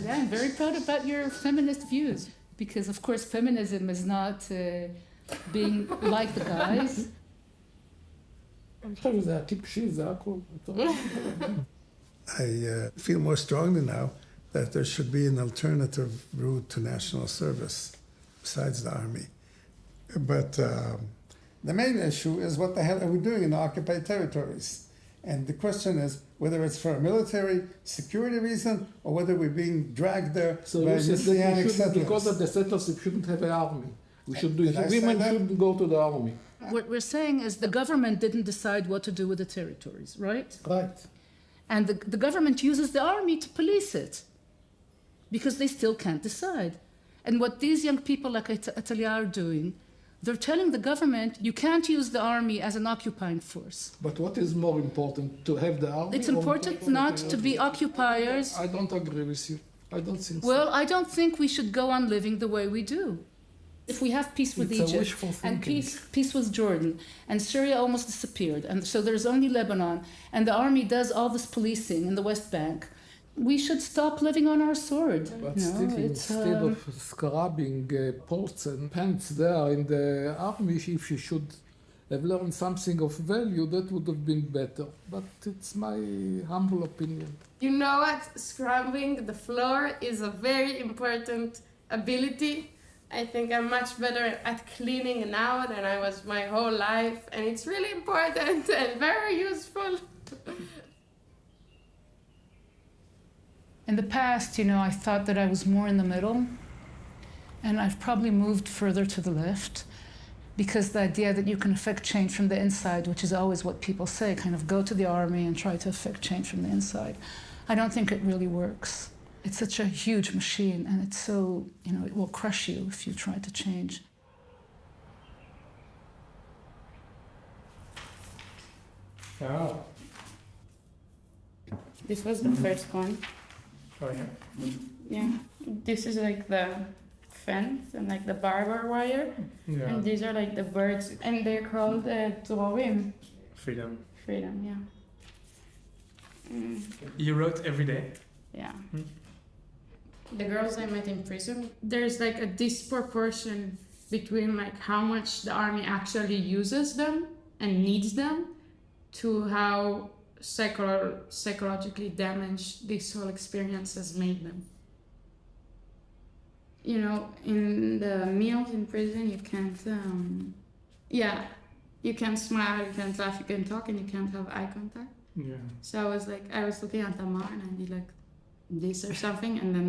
I'm very proud about your feminist views, because of course feminism is not being like the guys. I feel more strongly now that there should be an alternative route to national service besides the army. But the main issue is what the hell are we doing in the occupied territories? And the question is whether it's for a military security reason or whether we're being dragged there by Messianic settlers. Because of the settlers, we shouldn't have an army. We should do it. Women shouldn't go to the army. What we're saying is the government didn't decide what to do with the territories, right? Right. And the government uses the army to police it because they still can't decide. And what these young people like Atalya are doing, they're telling the government, you can't use the army as an occupying force. But what is more important, to have the army? It's important not to be occupiers. I don't agree with you. I don't think so. Well, I don't think we should go on living the way we do. If we have peace with Egypt and peace with Jordan, and Syria almost disappeared, and so there's only Lebanon, and the army does all this policing in the West Bank, we should stop living on our sword. But still, instead of scrubbing pots and pants there in the army, if you should have learned something of value, that would have been better. But it's my humble opinion. You know what? Scrubbing the floor is a very important ability. I think I'm much better at cleaning now than I was my whole life, and it's really important and very useful. In the past, I thought that I was more in the middle, and I've probably moved further to the left, because the idea that you can affect change from the inside, which is always what people say, kind of go to the army and try to affect change from the inside, I don't think it really works. It's such a huge machine, and it's so, it will crush you if you try to change. Oh. This was the first one. Oh, yeah? Yeah. This is like the fence and like the barbed wire. Yeah. And these are like the birds, and they're called Turovim. Freedom. Freedom, yeah. You wrote every day? Yeah. The girls I met in prison, there's like a disproportion between like how much the army actually uses them and needs them to how psychologically damaged this whole experience has made them. In the meals in prison, you can't, you can't smile, you can't laugh, you can't talk, and you can't have eye contact. Yeah. So I was looking at Tamar, and I did like this or something, and then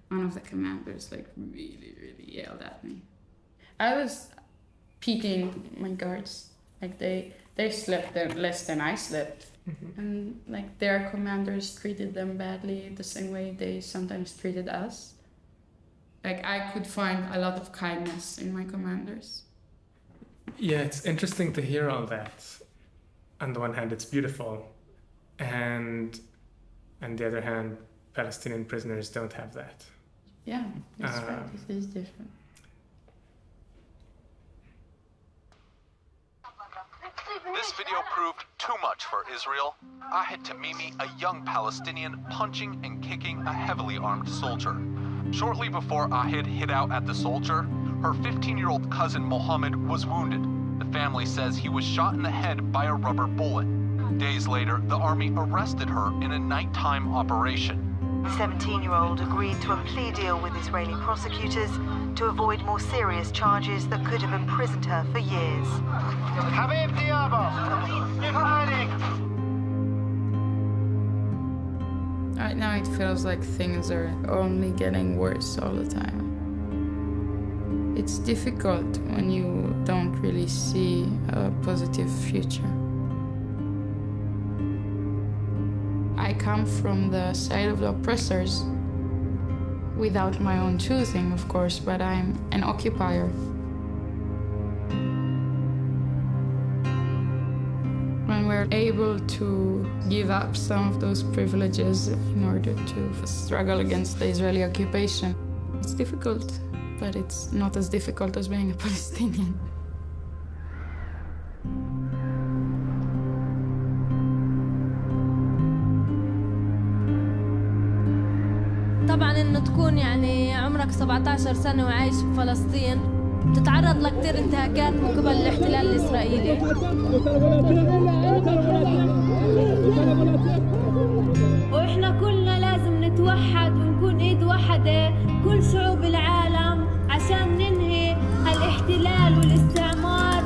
one of the commanders like really, really yelled at me. I was peeking my guards, like they they slept there less than I slept. And like their commanders treated them badly the same way they sometimes treated us. Like I could find a lot of kindness in my commanders. Yeah, it's interesting to hear all that. On the one hand, it's beautiful, and on the other hand, Palestinian prisoners don't have that. Yeah, that's right. It is different. This video proved too much for Israel. Ahid Tamimi, a young Palestinian, punching and kicking a heavily armed soldier. Shortly before Ahid hit out at the soldier, her 15-year-old cousin Mohammed was wounded. The family says he was shot in the head by a rubber bullet. Days later, the army arrested her in a nighttime operation. The 17-year-old agreed to a plea deal with Israeli prosecutors to avoid more serious charges that could have imprisoned her for years. Right now it feels like things are only getting worse all the time. It's difficult when you don't really see a positive future. I come from the side of the oppressors, without my own choosing, of course, but I'm an occupier. When we're able to give up some of those privileges in order to struggle against the Israeli occupation, it's difficult, but it's not as difficult as being a Palestinian. طبعاً إنه تكون يعني عمرك 17 سنة وعايش بفلسطين تتعرض لكتير انتهاكات من قبل الاحتلال الإسرائيلي. وإحنا كلنا لازم نتوحد ونكون إيد واحدة كل شعوب العالم عشان ننهي هالاحتلال والاستعمار.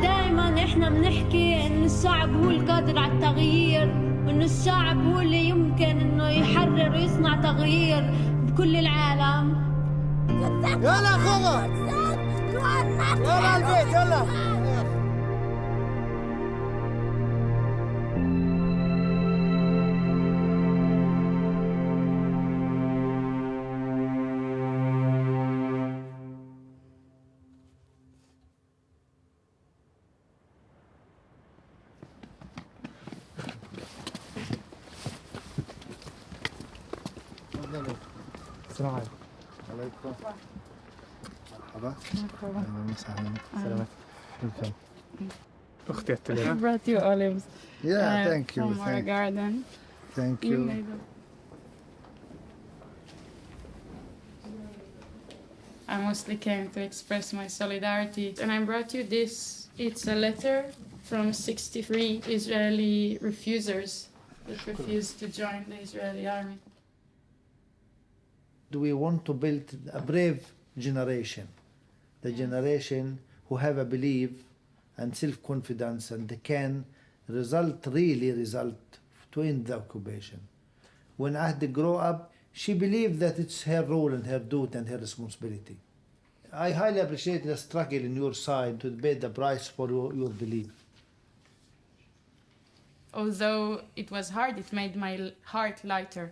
دائماً إحنا بنحكي إن الشعب هو القادر على التغيير وإن الشعب هو اللي يمكن إنه يحرر ويصنع تغيير بكل العالم. يلا خوغة يلا البيت يلا. السلام عليكم. عليكم. مرحبا. أهلا وسهلا. سلامات. أختي أتليا. I brought you olives. Yeah, thank you. From our garden. Thank You you. made them. I mostly came to express my solidarity, and I brought you this. It's a letter from 63 Israeli refusers that refused to join the Israeli army. We want to build a brave generation, the generation who have a belief and self-confidence and they can really result to end the occupation. When Ahdi grew up, she believed that it's her role and her duty and her responsibility. I highly appreciate the struggle in your side to pay the price for your belief. Although it was hard, it made my heart lighter,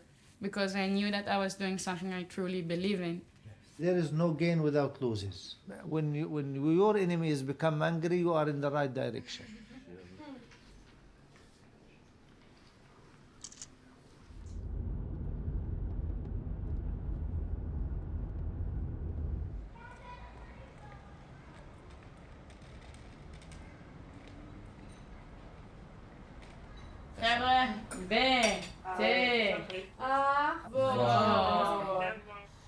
because I knew that I was doing something I truly believe in. There is no gain without losses. When your enemies become angry, you are in the right direction.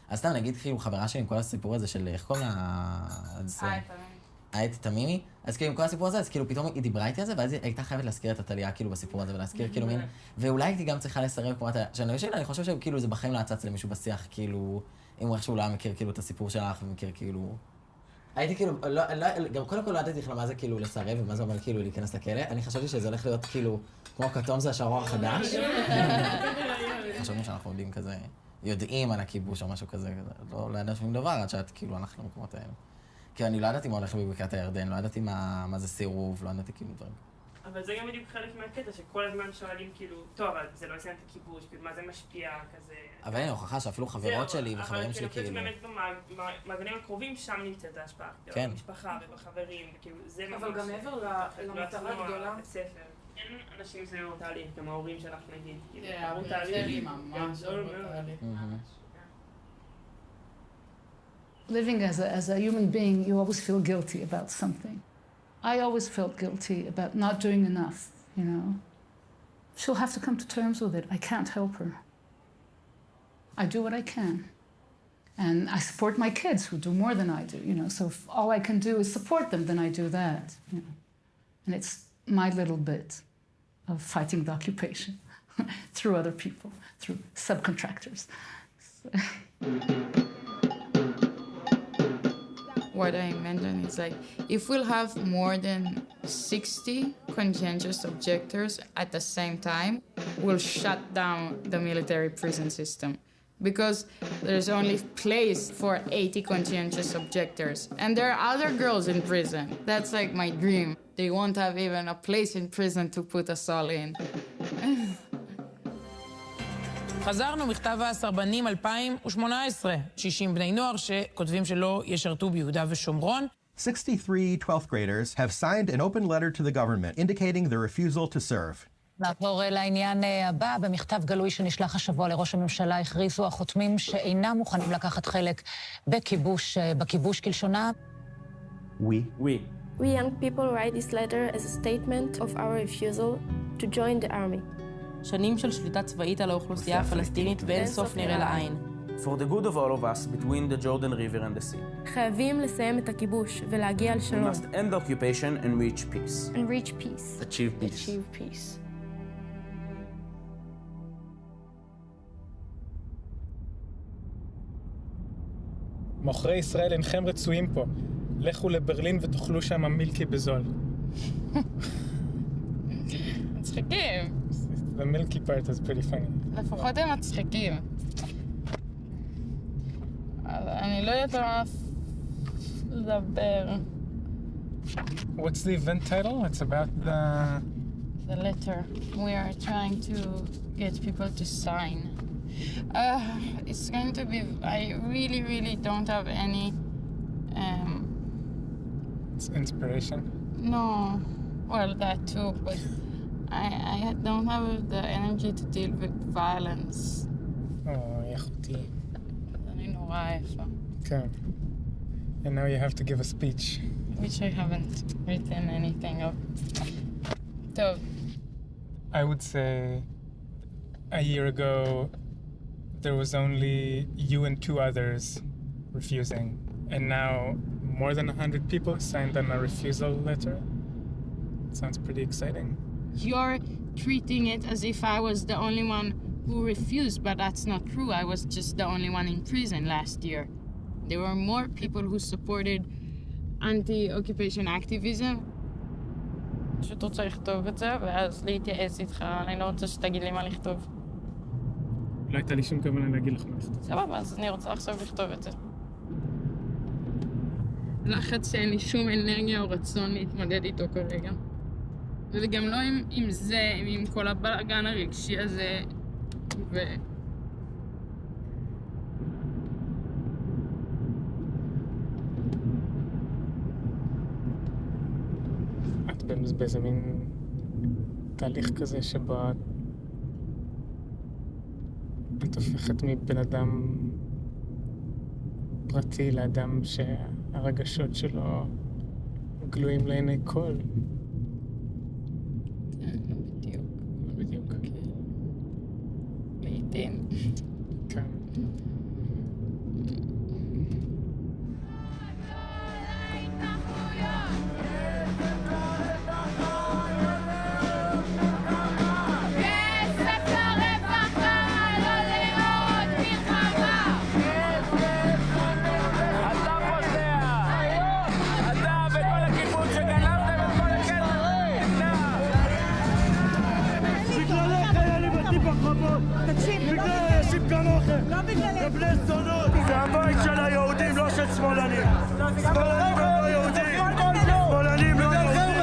אז סתם נגיד כאילו חברה שלי עם כל הסיפור הזה של איך קוראים לה... היית תמימי, אז כאילו עם כל הסיפור הזה, אז כאילו פתאום היא דיברה איתי על זה, ואז היא הייתה חייבת להזכיר את אטליה כאילו בסיפור הזה, ולהזכיר כאילו מין... ואולי הייתי גם צריכה לסרב כמו אטליה, שאני חושב שכאילו זה בחיים לא יצץ למישהו בשיח, כאילו, אם הוא איכשהו לא מכיר כאילו את הסיפור שלך, ומכיר כאילו... הייתי כאילו, גם קודם כל לא ידעתי בכלל מה זה כאילו לסרב, ומה זה אומר כאילו להיכנס לכלא, אני חשבתי שזה הולך להיות כאילו, כמו כתום זה השרור החדש. חשבנו שאנחנו יודעים כזה, יודעים על הכיבוש או משהו כזה, לא ידע שום דבר עד שאת כאילו הלכת למקומות האלה. כי אני לא ידעתי מה הולך בבקעת הירדן, לא ידעתי מה זה סירוב, לא ידעתי כאילו דברים. אבל זה גם בדיוק חלק מהקטע, שכל הזמן שואלים כאילו, טוב, אבל זה לא יסיים את הכיבוש, כאילו, מה זה משפיע, כזה... אבל אין הוכחה שאפילו חברות שלי וחברים שלי כאילו... אבל אני חושבת שבאמת במעגלים הקרובים שם נמצאת ההשפעה. כן. במשפחה ובחברים, וכאילו, זה ממש... אבל גם מעבר למטרה הגדולה. בספר. אין אנשים זה תהליך, גם ההורים שלך נגיד. כן, ההורים ממש תהליך. Living as a human being, you always feel guilty about something. I always felt guilty about not doing enough, you know. She'll have to come to terms with it. I can't help her. I do what I can. And I support my kids who do more than I do, you know. So if all I can do is support them, then I do that, you know. And it's my little bit of fighting the occupation through other people, through subcontractors. What I mentioned is like, if we'll have more than 60 conscientious objectors at the same time, we'll shut down the military prison system. Because there's only place for 80 conscientious objectors. And there are other girls in prison. That's like my dream. They won't have even a place in prison to put us all in. חזרנו, מכתב הסרבנים 2018, 60 בני נוער שכותבים שלא ישרתו ביהודה ושומרון. 63 12th graders have signed an open letter to the government indicating their refusal to serve. נעבור לעניין הבא. במכתב גלוי שנשלח השבוע לראש הממשלה הכריזו החותמים שאינם מוכנים לקחת חלק בכיבוש כלשונה. We young people write this letter as a statement of our refusal to join the army. שנים של שליטה צבאית על האוכלוסייה הפלסטינית ואין סוף נראה לעין. For the good of all of us between the Jordan River and the sea. חייבים לסיים את הכיבוש ולהגיע לשלום. We must end the occupation and reach peace. And reach peace. Achieve peace. Achieve peace. מוכרי ישראל אינכם רצויים פה. לכו לברלין ותאכלו שם מילקי בזול. מצחיקים. The milky part is pretty funny. לפחות הם מצחיקים. אני לא יודעת מה לדבר. What's the event title? It's about the letter. We are trying to get people to sign. It's going to be... I really don't have any... It's inspiration? No. Well, that too, but I don't have the energy to deal with violence. יא אחותי. אני נורא עייפה. כן. And now you have to give a speech. Which I haven't written anything of. So, I would say a year ago there was only you and 2 others refusing. And now more than 100 people signed on a refusal letter. It sounds pretty exciting. You're treating it as if I was the only one who refused, but that's not true. I was just the only one in prison last year. There were more people who supported anti-occupation activism. פשוט רוצה לכתוב את זה, ואז להתייעץ איתך. אני לא רוצה שתגיד לי מה לכתוב. לא הייתה לי שום כוונה להגיד לך מה לכתוב. סבבה, אז אני רוצה עכשיו לכתוב את זה. לחץ שאין לי שום אנרגיה או רצון להתמודד איתו כרגע. וגם לא עם זה, עם כל הבלגן הרגשי הזה, את באיזה מין תהליך כזה שבו את הופכת מבן אדם פרטי לאדם שהרגשות שלו גלויים לעיני כל. כן, בדיוק. לעתים. כן. אנשים כמוכם! זה בני זונות! זה הבית של היהודים, לא של שמאלנים! שמאלנים הם לא יהודים! שמאלנים לא יהודים!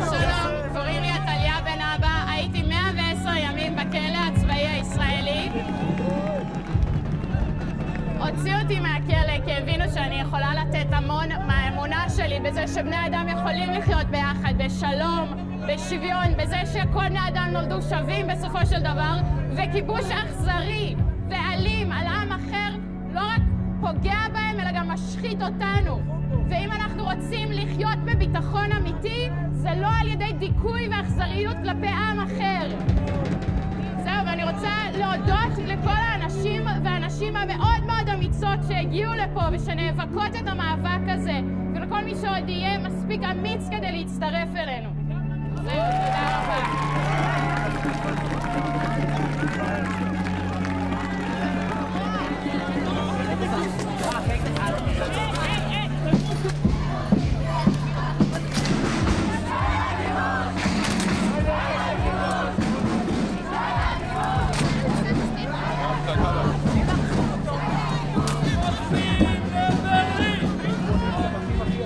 שלום, קוראים לי אתליה Ben-Abba, הייתי 110 ימים בכלא הצבאי הישראלי. הוציאו אותי מהכלא כי הבינו שאני יכולה לתת המון מהאמונה שלי בזה שבני אדם יכולים לחיות ביחד, בשלום, בשוויון, בזה שכל בני אדם נולדו שווים בסופו של דבר, וכיבוש אכזרי ואלים על עם אחר לא רק פוגע בהם אלא גם משחית אותנו. ואם אנחנו רוצים לחיות בביטחון אמיתי, זה לא על ידי דיכוי ואכזריות כלפי עם אחר. זהו, ואני רוצה להודות לכל האנשים והנשים המאוד מאוד אמיצות שהגיעו לפה ושנאבקות את המאבק הזה, ולכל מי שעוד יהיה מספיק אמיץ כדי להצטרף אלינו. זהו, תודה רבה.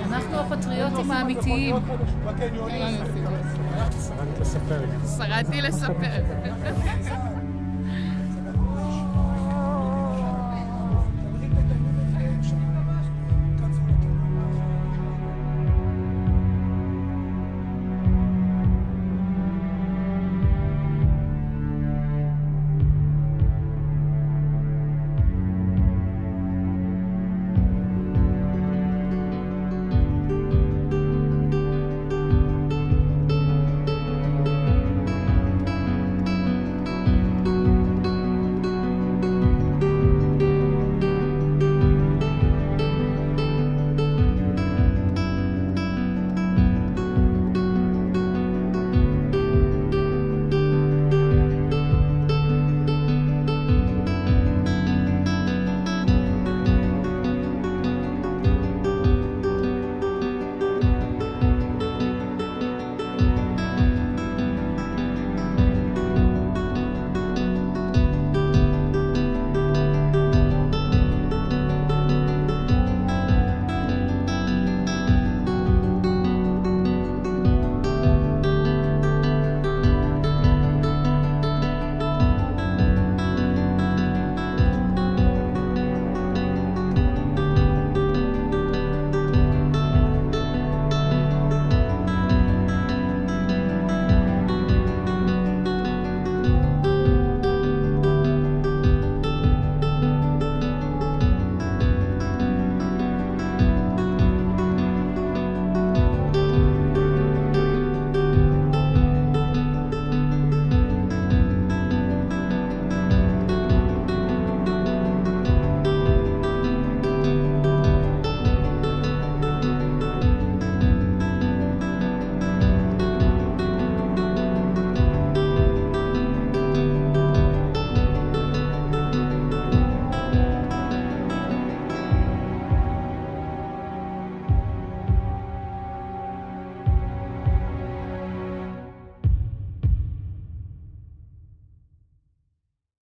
אנחנו הפטריוטים האמיתיים. שרדתי לספר. שרדתי לספר.